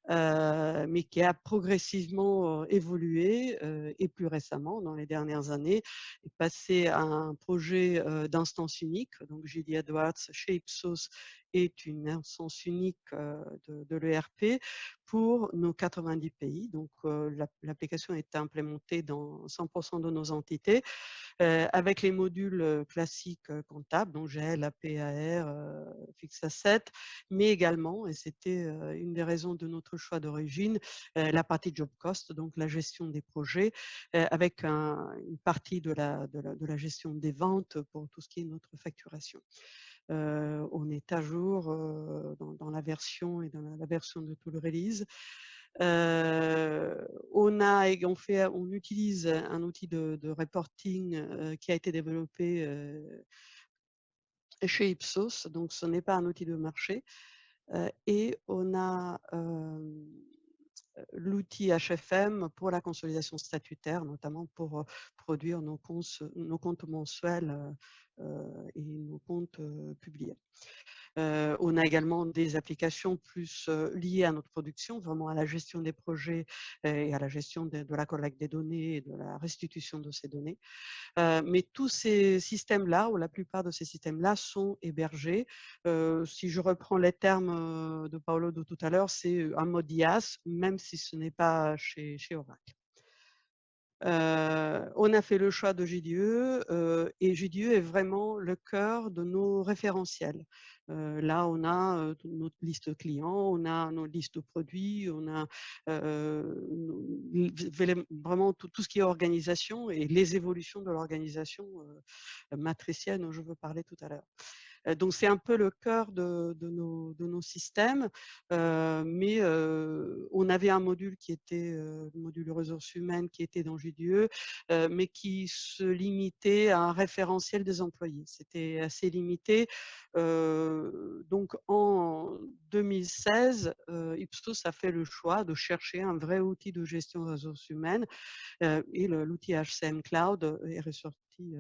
mais qui a progressivement évolué et plus récemment, dans les dernières années, est passé à un projet d'instance unique. Donc, J.D. Edwards chez Ipsos est une instance unique de l'ERP pour nos 90 pays. Donc, l'application est implémentée dans 100% de nos entités avec les modules classiques comptables, donc GL, APAR, fixe asset, mais également, et c'était une des raisons de notre choix d'origine, la partie job cost, donc la gestion des projets, avec une partie de la gestion des ventes pour tout ce qui est notre facturation. On est à jour dans la version et dans la version de tout le release. On utilise un outil de reporting qui a été développé chez Ipsos, donc ce n'est pas un outil de marché. Et on a l'outil HFM pour la consolidation statutaire, notamment pour produire nos comptes mensuels et nos comptes publiés. On a également des applications plus liées à notre production, vraiment à la gestion des projets et à la gestion de la collecte des données et de la restitution de ces données. Mais tous ces systèmes-là, ou la plupart de ces systèmes-là, sont hébergés. Si je reprends les termes de Paolo de tout à l'heure, c'est un mode IaaS, même si ce n'est pas chez Oracle. On a fait le choix de JDE et JDE est vraiment le cœur de nos référentiels. Là, on a notre liste client, on a nos listes produits, on a vraiment tout ce qui est organisation et les évolutions de l'organisation matricielle dont je veux parler tout à l'heure. Donc, c'est un peu le cœur de nos systèmes, mais on avait un module qui était le module ressources humaines qui était dans JDE, mais qui se limitait à un référentiel des employés. C'était assez limité. Donc, en 2016, Ipsos a fait le choix de chercher un vrai outil de gestion des ressources humaines et l'outil HCM Cloud est ressorti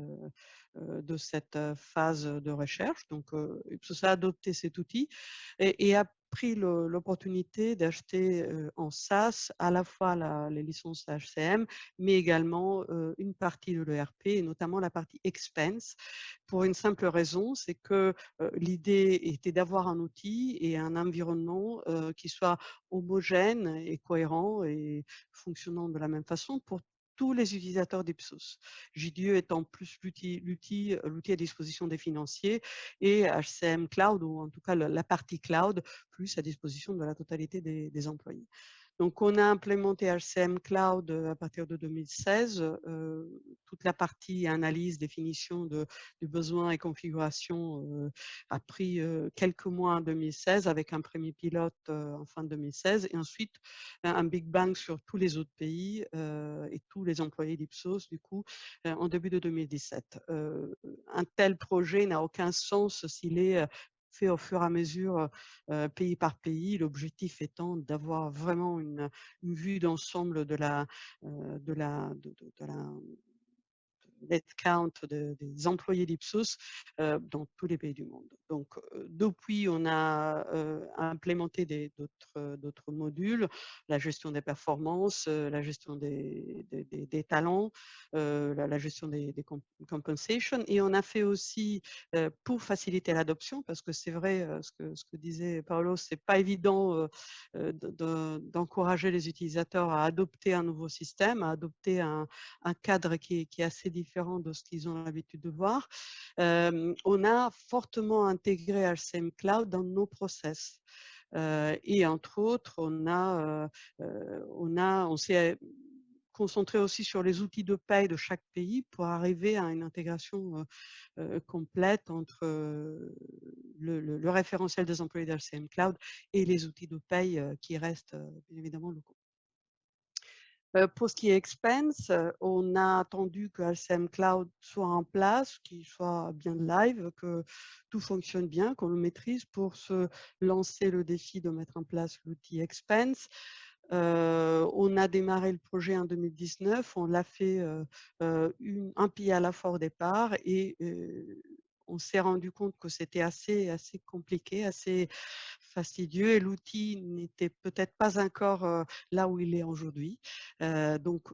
de cette phase de recherche. Donc, Ipsos a adopté cet outil et a pris l'opportunité d'acheter en SaaS à la fois les licences HCM, mais également une partie de l'ERP, et notamment la partie expense, pour une simple raison, c'est que l'idée était d'avoir un outil et un environnement qui soit homogène et cohérent et fonctionnant de la même façon pour tous les utilisateurs d'Ipsos. JDE étant plus l'outil à disposition des financiers et HCM Cloud, ou en tout cas la partie cloud, plus à disposition de la totalité des employés. Donc, on a implémenté HCM Cloud à partir de 2016. Toute la partie analyse, définition du besoin et configuration a pris quelques mois en 2016 avec un premier pilote en fin 2016 et ensuite un Big Bang sur tous les autres pays et tous les employés d'Ipsos du coup en début de 2017. Un tel projet n'a aucun sens s'il est fait au fur et à mesure, pays par pays, l'objectif étant d'avoir vraiment une vue d'ensemble de la headcount des employés d'Ipsos dans tous les pays du monde. Donc, depuis, on a implémenté d'autres modules, la gestion des performances, la gestion des talents, la gestion des compensations. Et on a fait aussi, pour faciliter l'adoption, parce que c'est vrai, ce que disait Paolo, c'est pas évident d'encourager les utilisateurs à adopter un nouveau système, à adopter un cadre qui est assez différent de ce qu'ils ont l'habitude de voir. On a fortement intégré HCM Cloud dans nos process. Et entre autres, on s'est concentré aussi sur les outils de paye de chaque pays pour arriver à une intégration complète entre le référentiel des employés d'HCM Cloud et les outils de paye qui restent bien évidemment locaux. Pour ce qui est expense, on a attendu que HCM Cloud soit en place, qu'il soit bien live, que tout fonctionne bien, qu'on le maîtrise pour se lancer le défi de mettre en place l'outil expense. On a démarré le projet en 2019, on l'a fait un pied à la fois au départ et on s'est rendu compte que c'était assez compliqué, assez fastidieux et l'outil n'était peut-être pas encore là où il est aujourd'hui. Donc,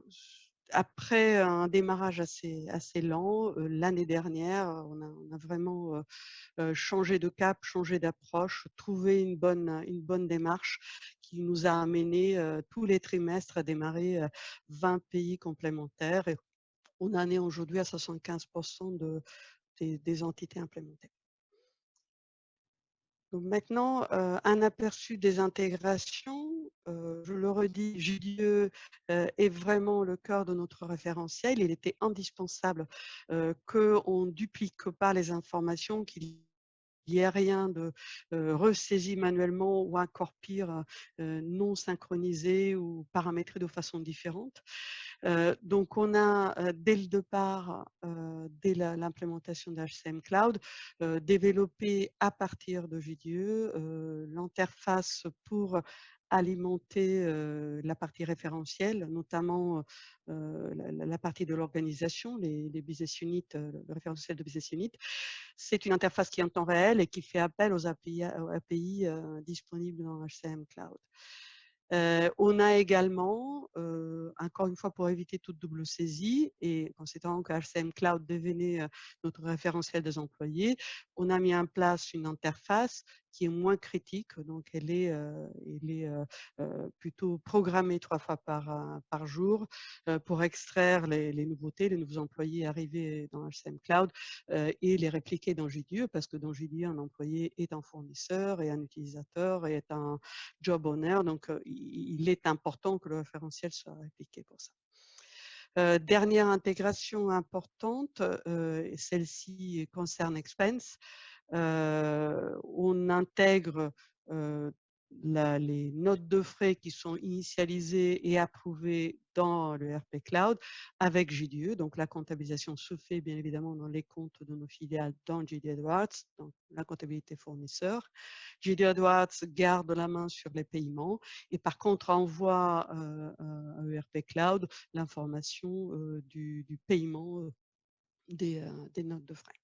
après un démarrage assez lent, l'année dernière, on a vraiment changé de cap, changé d'approche, trouvé une bonne démarche qui nous a amené tous les trimestres à démarrer 20 pays complémentaires. Et on en est aujourd'hui à 75% des entités implémentées. Donc maintenant, un aperçu des intégrations. Je le redis, JDE est vraiment le cœur de notre référentiel. Il était indispensable qu'on ne duplique pas les informations, qu'il n'y ait rien de ressaisi manuellement ou encore pire, non synchronisé ou paramétré de façon différente. Donc, on a dès le départ, dès l'implémentation d'HCM Cloud, développé à partir de JDE l'interface pour alimenter la partie référentielle, notamment la partie de l'organisation, les business units, le référentiel de business unit. C'est une interface qui est en temps réel et qui fait appel aux API disponibles dans HCM Cloud. On a également, encore une fois pour éviter toute double saisie et considérant que HCM Cloud devenait notre référentiel des employés, on a mis en place une interface qui est moins critique, donc elle est plutôt programmée 3 fois par jour pour extraire les nouveautés, les nouveaux employés arrivés dans HCM Cloud et les répliquer dans JDE, parce que dans JDE, un employé est un fournisseur et un utilisateur et est un job owner, donc il est important que le référentiel soit répliqué pour ça. Dernière intégration importante, celle-ci concerne Expense. On intègre les notes de frais qui sont initialisées et approuvées dans le RP Cloud avec JDE. Donc, la comptabilisation se fait bien évidemment dans les comptes de nos filiales dans JD Edwards, donc la comptabilité fournisseur. JD Edwards garde la main sur les paiements et par contre envoie à ERP Cloud l'information du paiement des notes de frais.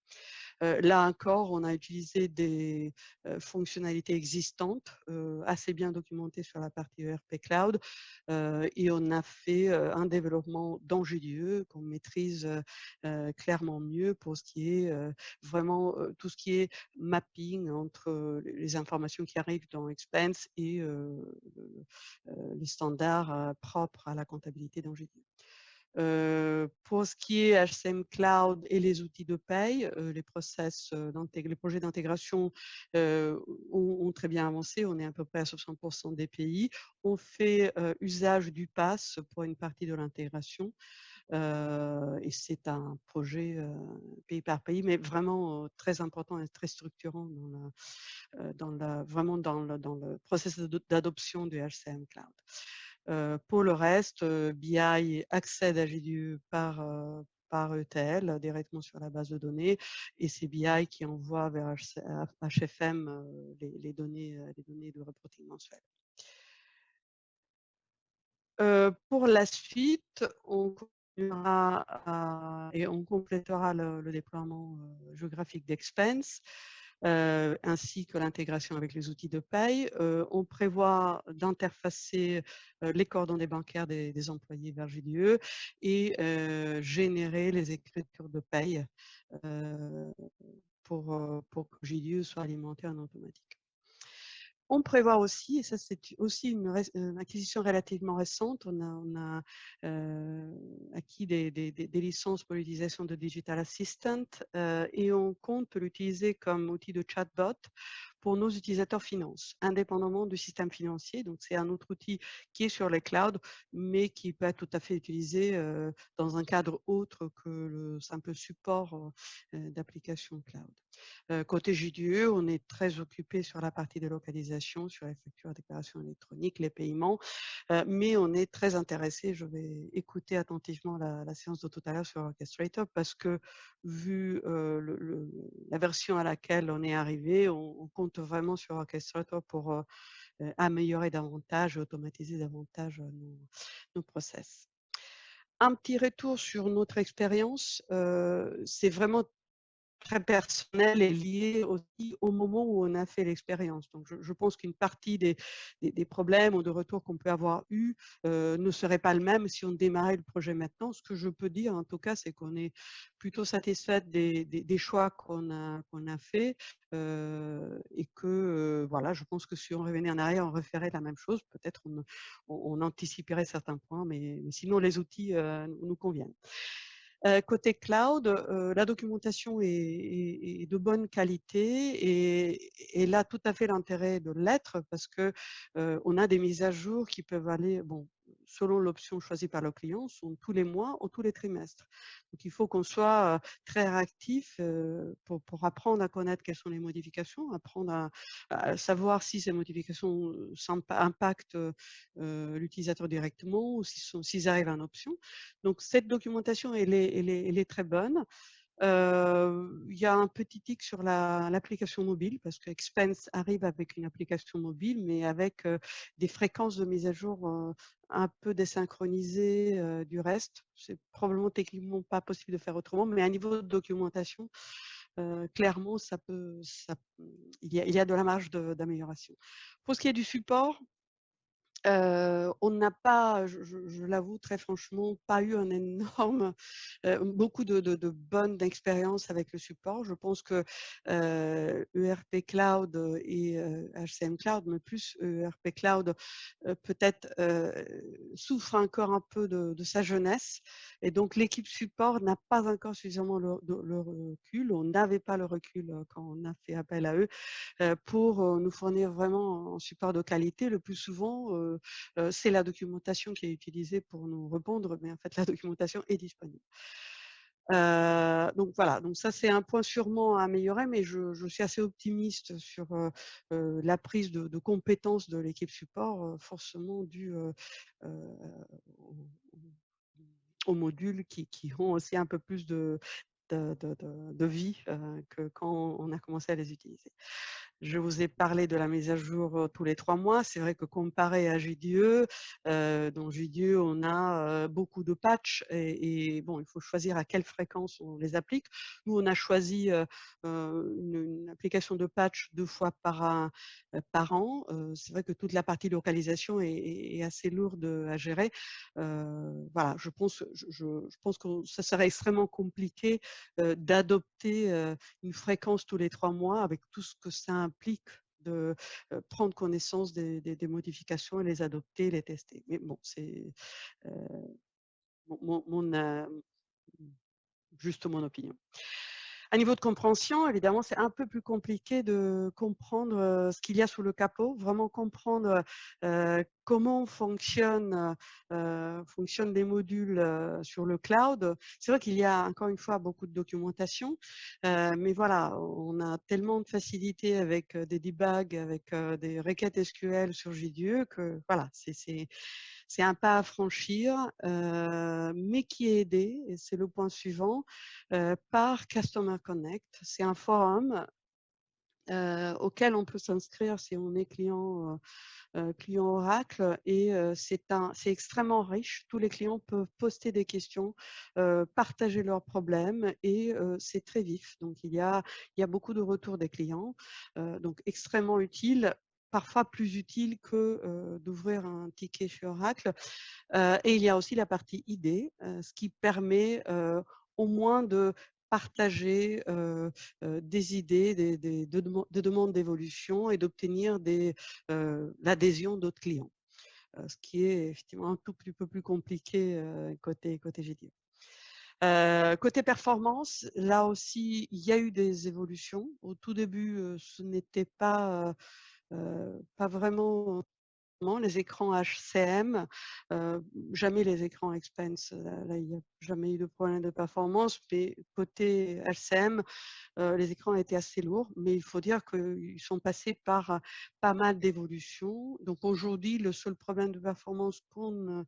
Là encore, on a utilisé des fonctionnalités existantes, assez bien documentées sur la partie ERP Cloud, et on a fait un développement dans GDE qu'on maîtrise clairement mieux pour ce qui est vraiment tout ce qui est mapping entre les informations qui arrivent dans Expense et les standards propres à la comptabilité dans GDE. Pour ce qui est HCM Cloud et les outils de paye, les les projets d'intégration ont très bien avancé. On est à peu près à 60% des pays. On fait usage du pass pour une partie de l'intégration. Et c'est un projet pays par pays, mais vraiment très important et très structurant vraiment dans le processus d'adoption du HCM Cloud. Pour le reste, BI accède à GDE par ETL directement sur la base de données, et c'est BI qui envoie vers HFM les données de reporting mensuel. Pour la suite, on continuera et on complétera le déploiement géographique d'Expense, ainsi que l'intégration avec les outils de paye. On prévoit d'interfacer les coordonnées bancaires des employés vers GDE et générer les écritures de paye pour que GDE soit alimenté en automatique. On prévoit aussi, et ça c'est aussi une acquisition relativement récente, on a acquis des licences pour l'utilisation de Digital Assistant et on compte l'utiliser comme outil de chatbot pour nos utilisateurs finance, indépendamment du système financier. Donc c'est un autre outil qui est sur les clouds, mais qui peut être tout à fait utilisé dans un cadre autre que le simple support d'application cloud. Côté JDE, on est très occupé sur la partie de localisation, sur les factures, déclarations électroniques, les paiements, mais on est très intéressé. Je vais écouter attentivement la séance de tout à l'heure sur Orchestrator parce que vu la version à laquelle on est arrivé, on compte vraiment sur Orchestrator pour améliorer davantage, automatiser davantage nos process. Un petit retour sur notre expérience, c'est vraiment très personnel et lié aussi au moment où on a fait l'expérience. Donc, je pense qu'une partie des problèmes ou de retours qu'on peut avoir eu ne serait pas le même si on démarrait le projet maintenant. Ce que je peux dire, en tout cas, c'est qu'on est plutôt satisfait des choix qu'on a fait et que, voilà, je pense que si on revenait en arrière, on referait la même chose. Peut-être on anticiperait certains points, mais sinon, les outils nous conviennent. Côté cloud, la documentation est de bonne qualité et là tout à fait l'intérêt de l'être parce que on a des mises à jour qui peuvent aller, bon, selon l'option choisie par le client, sont tous les mois ou tous les trimestres. Donc il faut qu'on soit très réactif pour apprendre à connaître quelles sont les modifications, apprendre à savoir si ces modifications impactent l'utilisateur directement ou s'ils arrivent en option. Donc cette documentation, elle est très bonne. Il y a un petit tic sur l'application mobile parce que Expense arrive avec une application mobile, mais avec des fréquences de mise à jour un peu désynchronisées du reste. C'est probablement techniquement pas possible de faire autrement, mais à niveau de documentation, clairement, il y a de la marge d'amélioration. Pour ce qui est du support, on n'a pas, je l'avoue très franchement, pas eu un énorme, beaucoup de bonnes expériences avec le support. Je pense que ERP Cloud et HCM Cloud, mais plus ERP Cloud, peut-être souffre encore un peu de sa jeunesse. Et donc, l'équipe support n'a pas encore suffisamment le recul. On n'avait pas le recul quand on a fait appel à eux pour nous fournir vraiment un support de qualité. Le plus souvent, c'est la documentation qui est utilisée pour nous répondre, mais en fait, la documentation est disponible. Donc voilà, donc ça c'est un point sûrement à améliorer, mais je suis assez optimiste sur la prise de compétences de l'équipe support, forcément due aux modules qui ont aussi un peu plus de vie que quand on a commencé à les utiliser. Je vous ai parlé de la mise à jour tous les 3 mois. C'est vrai que comparé à JDE, dans JDE, on a beaucoup de patchs et bon, il faut choisir à quelle fréquence on les applique. Nous, on a choisi une application de patch 2 fois par an. C'est vrai que toute la partie localisation est assez lourde à gérer. Voilà, je pense que ça serait extrêmement compliqué d'adopter une fréquence tous les 3 mois avec tout ce que ça implique de prendre connaissance des modifications et les adopter, les tester. Mais bon, c'est juste mon opinion. À niveau de compréhension, évidemment, c'est un peu plus compliqué de comprendre ce qu'il y a sous le capot, vraiment comprendre comment fonctionnent les modules sur le cloud. C'est vrai qu'il y a encore une fois beaucoup de documentation, mais voilà, on a tellement de facilité avec des debugs, avec des requêtes SQL sur JDE que voilà, c'est un pas à franchir, mais qui est aidé, et c'est le point suivant, par Customer Connect. C'est un forum auquel on peut s'inscrire si on est client Oracle et c'est extrêmement riche. Tous les clients peuvent poster des questions, partager leurs problèmes et c'est très vif. Donc il y a beaucoup de retours des clients, donc extrêmement utile, parfois plus utile que d'ouvrir un ticket chez Oracle. Et il y a aussi la partie idée, ce qui permet au moins de partager des idées, de demandes d'évolution et d'obtenir l'adhésion d'autres clients, ce qui est effectivement un tout petit peu plus compliqué côté GDO. Côté performance, là aussi, il y a eu des évolutions. Au tout début, ce n'était pas vraiment les écrans HCM, jamais les écrans Expense. Là, il n'y a jamais eu de problème de performance, mais côté HCM, les écrans étaient assez lourds, mais il faut dire qu'ils sont passés par pas mal d'évolutions. Donc aujourd'hui, le seul problème de performance qu'on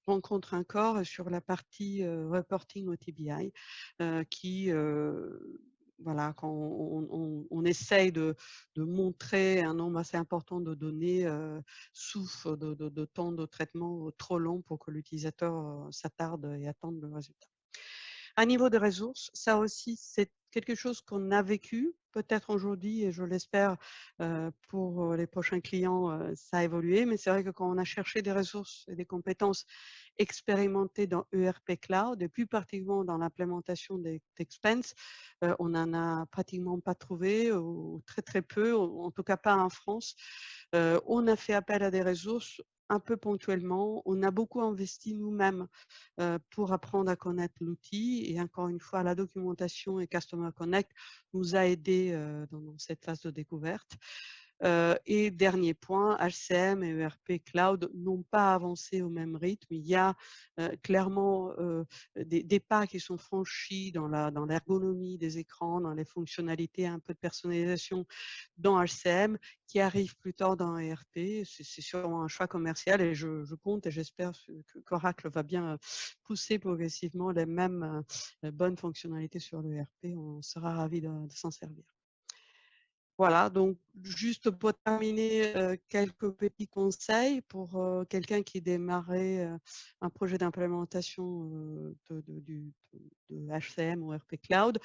rencontre encore est sur la partie reporting au TBI, qui voilà, quand on essaye de montrer un nombre assez important de données, souffre de temps de traitement trop long pour que l'utilisateur s'attarde et attende le résultat. À niveau des ressources, ça aussi, c'est quelque chose qu'on a vécu, peut-être aujourd'hui, et je l'espère pour les prochains clients, ça a évolué, mais c'est vrai que quand on a cherché des ressources et des compétences expérimentées dans ERP Cloud, et plus particulièrement dans l'implémentation d'Expense, on n'en a pratiquement pas trouvé, ou très très peu, en tout cas pas en France. On a fait appel à des ressources un peu ponctuellement. On a beaucoup investi nous-mêmes pour apprendre à connaître l'outil. Et encore une fois, la documentation et Customer Connect nous a aidés dans cette phase de découverte. Et dernier point, HCM et ERP Cloud n'ont pas avancé au même rythme. Il y a clairement des pas qui sont franchis dans l'ergonomie des écrans, dans les fonctionnalités, un peu de personnalisation dans HCM qui arrivent plus tard dans ERP. C'est sûrement un choix commercial et je compte et j'espère qu'Oracle va bien pousser progressivement les mêmes bonnes fonctionnalités sur l'ERP. On sera ravis de s'en servir. Voilà, donc juste pour terminer, quelques petits conseils pour quelqu'un qui démarrait un projet d'implémentation de HCM ou RP Cloud.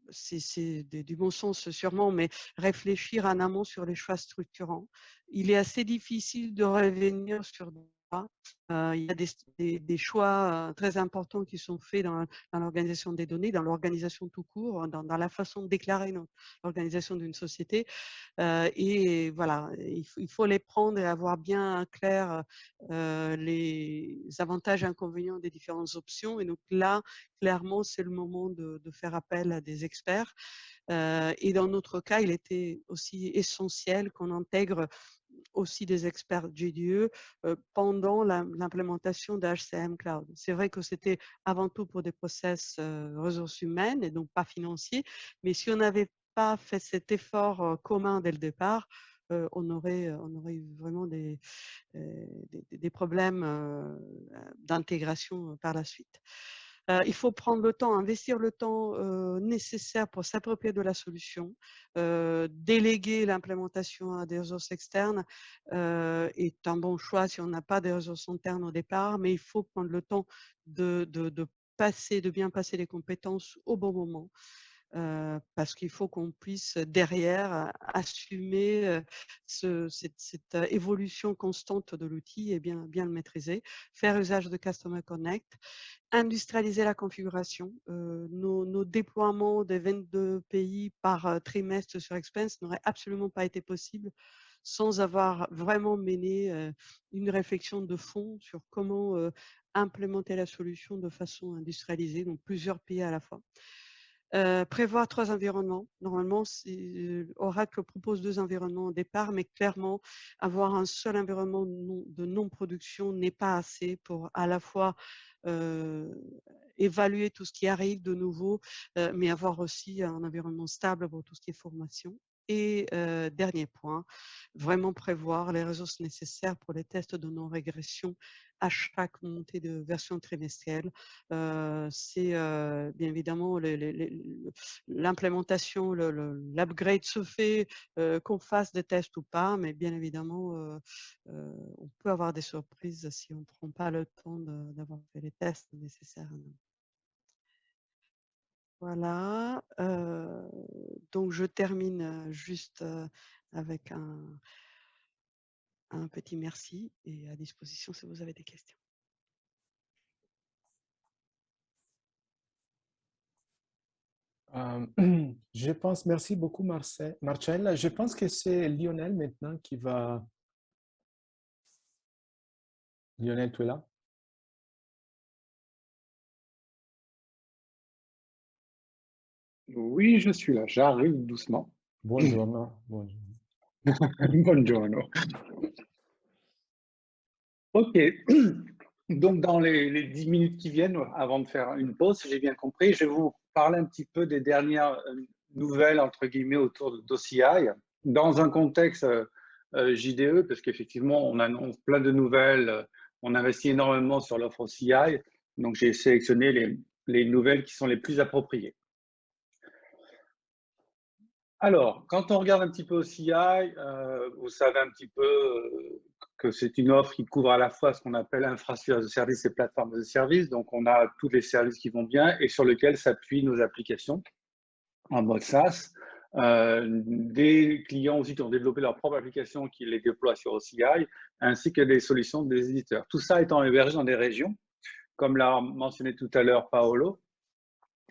C'est du bon sens sûrement, mais réfléchir en amont sur les choix structurants. Il est assez difficile de revenir sur ça. Il y a des choix très importants qui sont faits dans l'organisation des données, dans l'organisation tout court, dans la façon de déclarer l'organisation d'une société. Et voilà, il faut les prendre et avoir bien clair les avantages et inconvénients des différentes options. Et donc là, clairement, c'est le moment de faire appel à des experts. Et dans notre cas, il était aussi essentiel qu'on intègre aussi des experts GDE pendant l'implémentation d'HCM Cloud. C'est vrai que c'était avant tout pour des process ressources humaines et donc pas financiers, mais si on n'avait pas fait cet effort commun dès le départ, on aurait eu vraiment des problèmes d'intégration par la suite. Il faut prendre le temps, investir le temps nécessaire pour s'approprier de la solution, déléguer l'implémentation à des ressources externes est un bon choix si on n'a pas des ressources internes au départ, mais il faut prendre le temps de bien passer les compétences au bon moment. Parce qu'il faut qu'on puisse derrière assumer cette évolution constante de l'outil et bien le maîtriser, faire usage de Customer Connect, industrialiser la configuration. Nos déploiements des 22 pays par trimestre sur Expense n'auraient absolument pas été possibles sans avoir vraiment mené une réflexion de fond sur comment implémenter la solution de façon industrialisée, donc plusieurs pays à la fois. Prévoir 3 environnements. Normalement, Oracle propose 2 environnements au départ, mais clairement, avoir un seul environnement de non-production n'est pas assez pour à la fois évaluer tout ce qui arrive de nouveau, mais avoir aussi un environnement stable pour tout ce qui est formation. Et dernier point, vraiment prévoir les ressources nécessaires pour les tests de non-régression à chaque montée de version trimestrielle. C'est bien évidemment l'implémentation, l'upgrade se fait, qu'on fasse des tests ou pas, mais bien évidemment, on peut avoir des surprises si on ne prend pas le temps d'avoir fait les tests nécessaires. Voilà, donc je termine juste avec un petit merci et à disposition si vous avez des questions. Je pense, merci beaucoup Marcel. Je pense que c'est Lionel maintenant qui va... Lionel, tu es là? Oui, je suis là, j'arrive doucement. Buongiorno. Buongiorno. Ok, donc dans les 10 minutes qui viennent, avant de faire une pause, si j'ai bien compris, je vais vous parler un petit peu des dernières nouvelles, entre guillemets, autour d'OCI, dans un contexte JDE, parce qu'effectivement, on annonce plein de nouvelles, on investit énormément sur l'offre OCI, donc j'ai sélectionné les nouvelles qui sont les plus appropriées. Alors, quand on regarde un petit peu OCI, vous savez un petit peu que c'est une offre qui couvre à la fois ce qu'on appelle infrastructure de service et plateforme de service. Donc, on a tous les services qui vont bien et sur lesquels s'appuient nos applications en mode SaaS. Des clients aussi qui ont développé leur propre application qui les déploient sur OCI, ainsi que des solutions des éditeurs. Tout ça étant hébergé dans des régions, comme l'a mentionné tout à l'heure Paolo.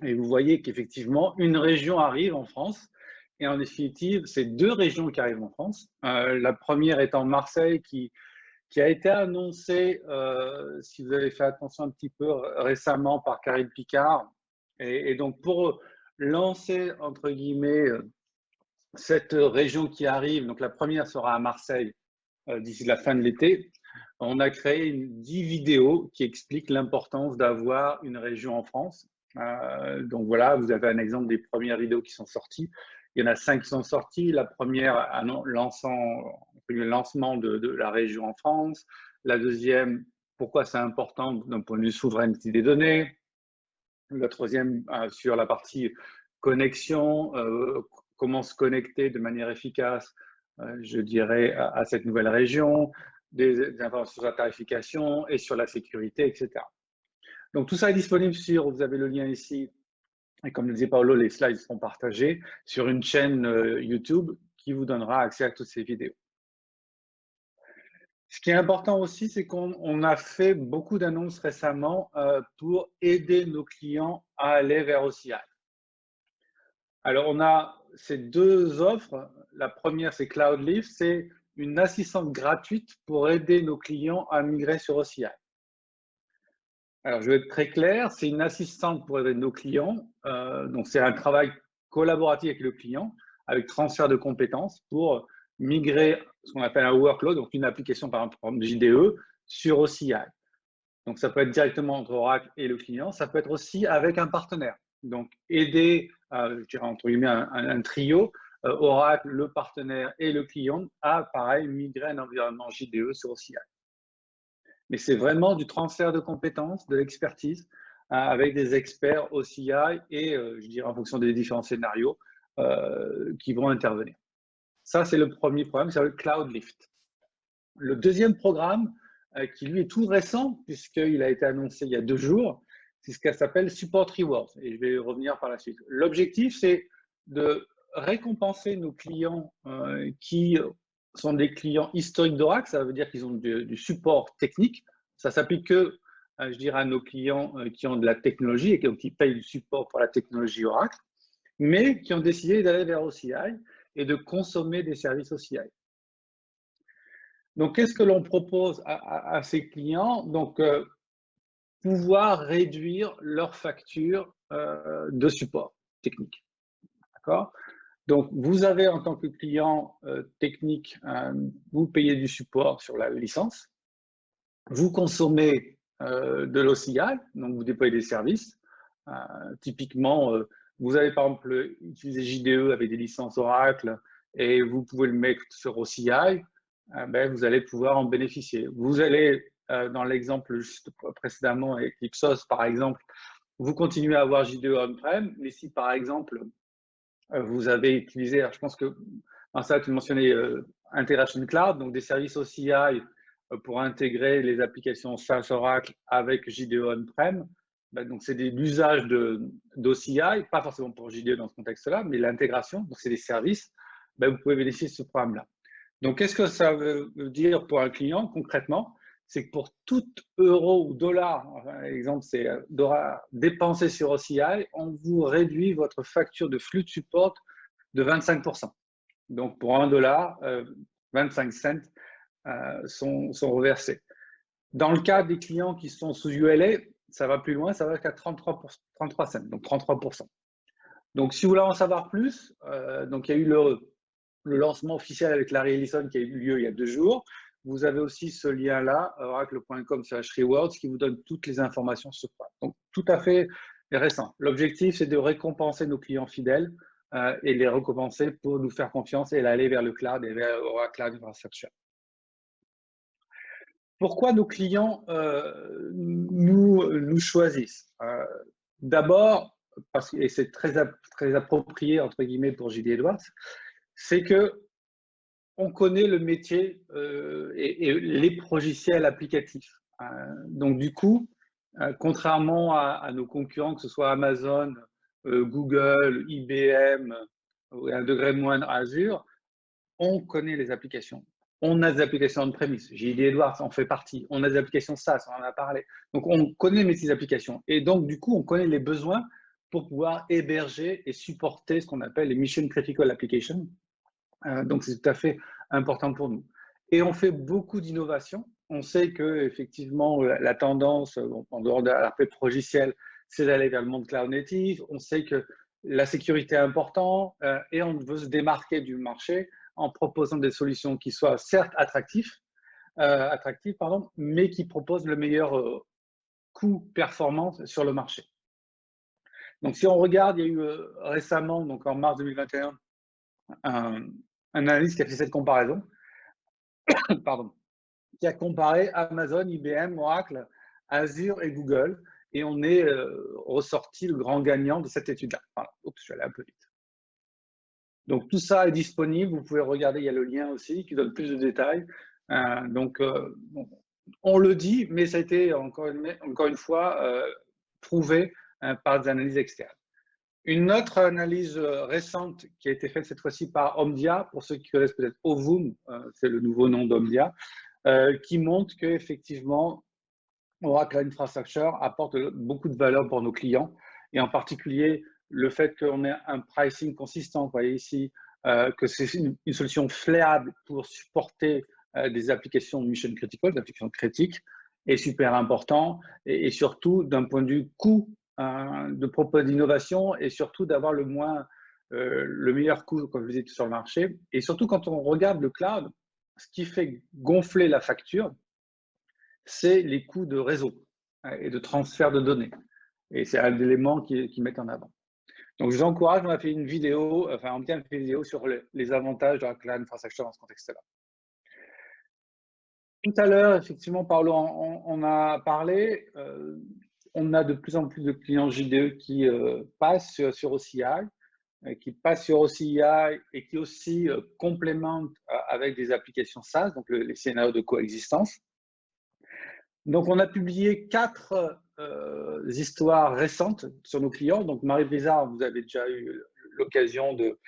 Et vous voyez qu'effectivement, une région arrive en France. Et en définitive, c'est 2 régions qui arrivent en France. La première étant Marseille, qui a été annoncée, si vous avez fait attention un petit peu récemment, par Karine Picard. Et donc, pour lancer, entre guillemets, cette région qui arrive, donc la première sera à Marseille d'ici la fin de l'été, on a créé 10 vidéos qui expliquent l'importance d'avoir une région en France. Donc voilà, vous avez un exemple des premières vidéos qui sont sorties. Il y en a 5 qui sont sorties. La première, le lancement de la région en France. La deuxième, pourquoi c'est important d'un point de vue souveraineté des données. La troisième, sur la partie connexion, comment se connecter de manière efficace, je dirais, à cette nouvelle région, des informations sur la tarification et sur la sécurité, etc. Donc, tout ça est disponible vous avez le lien ici, et comme le disait Paolo, les slides seront partagés sur une chaîne YouTube qui vous donnera accès à toutes ces vidéos. Ce qui est important aussi, c'est qu'on a fait beaucoup d'annonces récemment pour aider nos clients à aller vers OCI. Alors, on a ces 2 offres. La première, c'est CloudLift, c'est une assistante gratuite pour aider nos clients à migrer sur OCI. Alors, je vais être très clair, c'est une assistante pour aider nos clients. Donc, c'est un travail collaboratif avec le client, avec transfert de compétences pour migrer ce qu'on appelle un workload, donc une application par exemple JDE, sur OCI. Donc, ça peut être directement entre Oracle et le client. Ça peut être aussi avec un partenaire. Donc, aider, je dirais entre guillemets, un trio, Oracle, le partenaire et le client, à, pareil, migrer un environnement JDE sur OCI. Mais c'est vraiment du transfert de compétences, de l'expertise, avec des experts OCI et, je dirais, en fonction des différents scénarios qui vont intervenir. Ça, c'est le premier programme, c'est le Cloud Lift. Le deuxième programme, qui lui est tout récent, puisqu'il a été annoncé il y a 2 jours, c'est ce qu'elle s'appelle Support Rewards, et je vais y revenir par la suite. L'objectif, c'est de récompenser nos clients qui sont des clients historiques d'Oracle, ça veut dire qu'ils ont du support technique. Ça s'applique que, je dirais, à nos clients qui ont de la technologie et qui payent du support pour la technologie Oracle, mais qui ont décidé d'aller vers OCI et de consommer des services OCI. Donc, qu'est-ce que l'on propose à ces clients? Donc, pouvoir réduire leur facture de support technique. D'accord? Donc, vous avez en tant que client technique, vous payez du support sur la licence, vous consommez de l'OCI, donc vous déployez des services. Typiquement, vous allez par exemple utiliser JDE avec des licences Oracle et vous pouvez le mettre sur OCI, ben, vous allez pouvoir en bénéficier. Vous allez, dans l'exemple juste précédemment avec Ipsos par exemple, vous continuez à avoir JDE on-prem, mais si par exemple vous avez utilisé, alors je pense que dans ça tu mentionnais Integration Cloud, donc des services OCI pour intégrer les applications SaaS Oracle avec JDE on-prem. Ben, donc c'est l'usage d'OCI, pas forcément pour JDE dans ce contexte-là, mais l'intégration, donc c'est des services, ben, vous pouvez bénéficier de ce programme-là. Donc qu'est-ce que ça veut dire pour un client concrètement? C'est que pour tout euro ou dollar, par exemple, c'est dollar dépensé sur OCI, on vous réduit votre facture de flux de support de 25%. Donc pour $1, 25 cents sont reversés. Dans le cas des clients qui sont sous ULA, ça va plus loin, ça va jusqu'à 33 cents, donc 33%. Donc si vous voulez en savoir plus, donc il y a eu le lancement officiel avec Larry Ellison qui a eu lieu il y a 2 jours. Vous avez aussi ce lien-là, oracle.com/rewards, qui vous donne toutes les informations sur ça. Donc, tout à fait récent. L'objectif, c'est de récompenser nos clients fidèles et les récompenser pour nous faire confiance et aller vers le cloud et vers Oracle Cloud Infrastructure. Pourquoi nos clients nous choisissent? D'abord, et c'est très approprié, entre guillemets, pour JD Edwards, c'est que on connaît le métier et les logiciels applicatifs. Donc, du coup, contrairement à nos concurrents, que ce soit Amazon, Google, IBM, ou à un degré moindre Azure, on connaît les applications. On a des applications on-premise. JD Edwards en fait partie. On a des applications SaaS, on en a parlé. Donc, on connaît les métiers d'application. Et donc, du coup, on connaît les besoins pour pouvoir héberger et supporter ce qu'on appelle les Mission Critical Applications. Donc, c'est tout à fait important pour nous. Et on fait beaucoup d'innovation. On sait qu'effectivement, la tendance, en dehors de l'ARP logiciel, c'est d'aller vers le monde cloud native. On sait que la sécurité est importante et on veut se démarquer du marché en proposant des solutions qui soient certes attractives, mais qui proposent le meilleur coût-performance sur le marché. Donc, si on regarde, il y a eu récemment, donc en mars 2021, un analyste qui a fait cette comparaison, pardon, qui a comparé Amazon, IBM, Oracle, Azure et Google, et on est ressorti le grand gagnant de cette étude-là. Voilà. Oups, je suis allé un peu vite. Donc, tout ça est disponible. Vous pouvez regarder, il y a le lien aussi qui donne plus de détails. Donc, on le dit, mais ça a été encore une fois prouvé par des analyses externes. Une autre analyse récente qui a été faite cette fois-ci par Omdia, pour ceux qui connaissent peut-être Ovum, c'est le nouveau nom d'Omdia, qui montre qu'effectivement, Oracle Infrastructure apporte beaucoup de valeur pour nos clients, et en particulier le fait qu'on ait un pricing consistant, vous voyez ici, que c'est une solution fiable pour supporter des applications mission critical, des applications critiques, est super important, et surtout d'un point de vue coût, de propos d'innovation, et surtout d'avoir le meilleur coût, comme je vous dis, sur le marché. Et surtout quand on regarde le cloud, ce qui fait gonfler la facture, c'est les coûts de réseau et de transfert de données. Et c'est un élément qu'ils mettent en avant. Donc, je vous encourage, on a fait une vidéo, on tient une vidéo sur les avantages de la cloud infrastructure dans ce contexte-là. Tout à l'heure, effectivement, Paolo, on a parlé, on a de plus en plus de clients JDE qui passent sur OCI, et qui aussi complémentent avec des applications SaaS, donc les scénarios de coexistence. Donc, on a publié 4 histoires récentes sur nos clients. Donc, Marie Brizard, vous avez déjà eu l'occasion de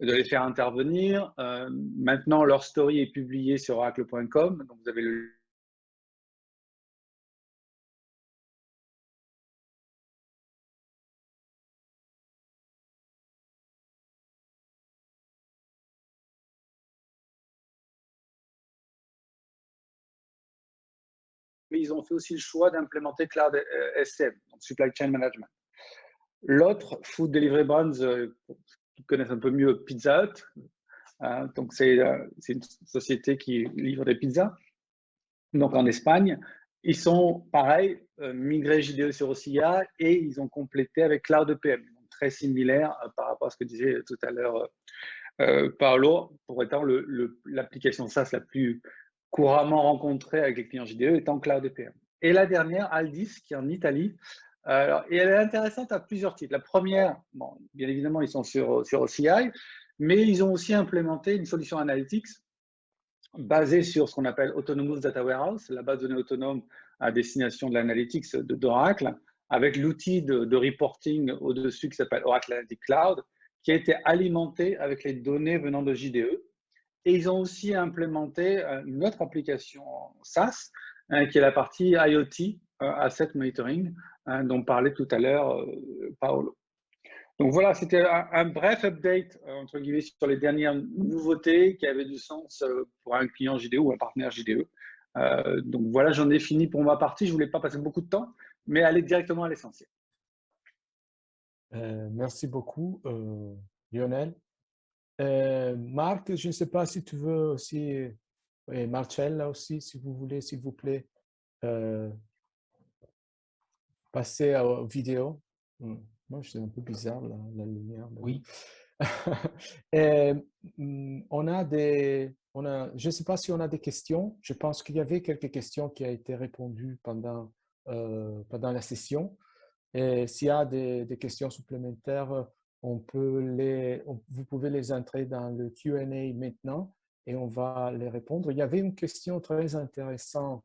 les faire intervenir. Maintenant, leur story est publiée sur oracle.com. Donc, vous avez le mais ils ont fait aussi le choix d'implémenter Cloud SM, donc Supply Chain Management. L'autre, Food Delivery Brands, qui connaissent un peu mieux Pizza Hut. Donc, c'est une société qui livre des pizzas. Donc, en Espagne, ils sont, pareil, migrés JDE sur OCI et ils ont complété avec Cloud EPM. Donc, très similaire par rapport à ce que disait tout à l'heure Paolo, pour étant l'application SaaS la plus couramment rencontrée avec les clients JDE étant Cloud EPM. Et la dernière, Aldis, qui est en Italie. Et elle est intéressante à plusieurs titres. La première, bon, bien évidemment, ils sont sur OCI, mais ils ont aussi implémenté une solution analytics basée sur ce qu'on appelle Autonomous Data Warehouse, la base de données autonome à destination de l'analytics d'Oracle, avec l'outil de reporting au-dessus qui s'appelle Oracle Analytics Cloud, qui a été alimenté avec les données venant de JDE. Et ils ont aussi implémenté une autre application SaaS, qui est la partie IoT, Asset Monitoring, dont parlait tout à l'heure Paolo. Donc voilà, c'était un bref update, entre guillemets, sur les dernières nouveautés qui avaient du sens pour un client JDE ou un partenaire JDE. Donc voilà, j'en ai fini pour ma partie. Je ne voulais pas passer beaucoup de temps, mais aller directement à l'essentiel. Merci beaucoup, Lionel. Marc, je ne sais pas si tu veux aussi, et Marcel là aussi, si vous voulez, s'il vous plaît, passer à la vidéo. Moi, c'est un peu bizarre la lumière. Oui. Je ne sais pas si on a des questions. Je pense qu'il y avait quelques questions qui ont été répondues pendant la session. Et s'il y a des questions supplémentaires, vous pouvez les entrer dans le Q&A maintenant et on va les répondre. Il y avait une question très intéressante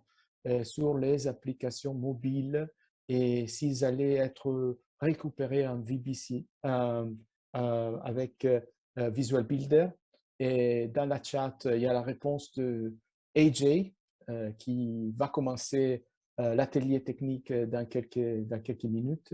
sur les applications mobiles et s'ils allaient être récupérés en VBC avec Visual Builder. Et dans la chat, il y a la réponse de AJ qui va commencer l'atelier technique dans quelques minutes.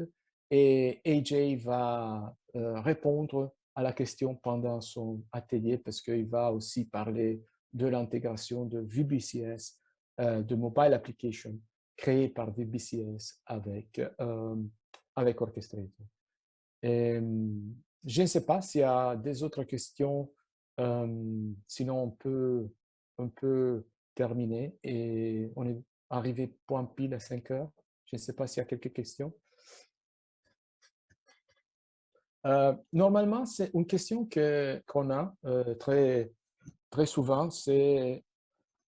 Et AJ va répondre à la question pendant son atelier parce qu'il va aussi parler de l'intégration de VBCS, de mobile application créée par VBCS avec Orchestrator. Et, je ne sais pas s'il y a des autres questions, sinon on peut terminer et on est arrivé point pile à 5 heures. Je ne sais pas s'il y a quelques questions. Normalement, c'est une question qu'on a très, très souvent, c'est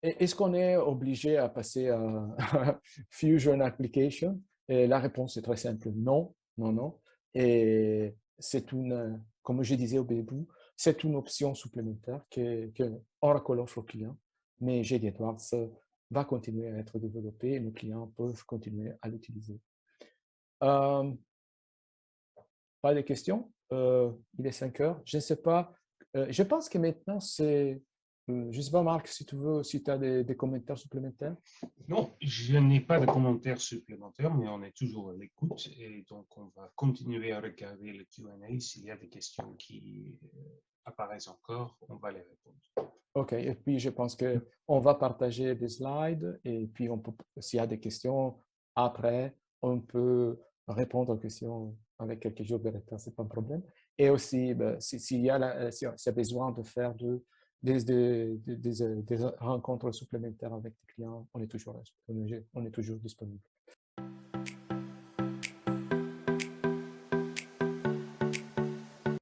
est-ce qu'on est obligé à passer à Fusion Application? Et la réponse est très simple, non, non, non. Et c'est comme je disais au début, c'est une option supplémentaire que Oracle offre aux clients, mais JD Edwards va continuer à être développé et nos clients peuvent continuer à l'utiliser. Pas de questions? Il est 5 heures. Je ne sais pas. Je pense que maintenant, c'est... je ne sais pas, Marc, si tu as des commentaires supplémentaires. Non, je n'ai pas de commentaires supplémentaires, mais on est toujours à l'écoute et donc on va continuer à regarder le Q&A. S'il y a des questions qui apparaissent encore, on va les répondre. OK, et puis je pense qu'on va partager des slides et puis s'il y a des questions après, on peut répondre aux questions avec quelques jours de retard, ce n'est pas un problème. Et aussi, s'il y a besoin de faire des rencontres supplémentaires avec les clients, on est toujours disponible.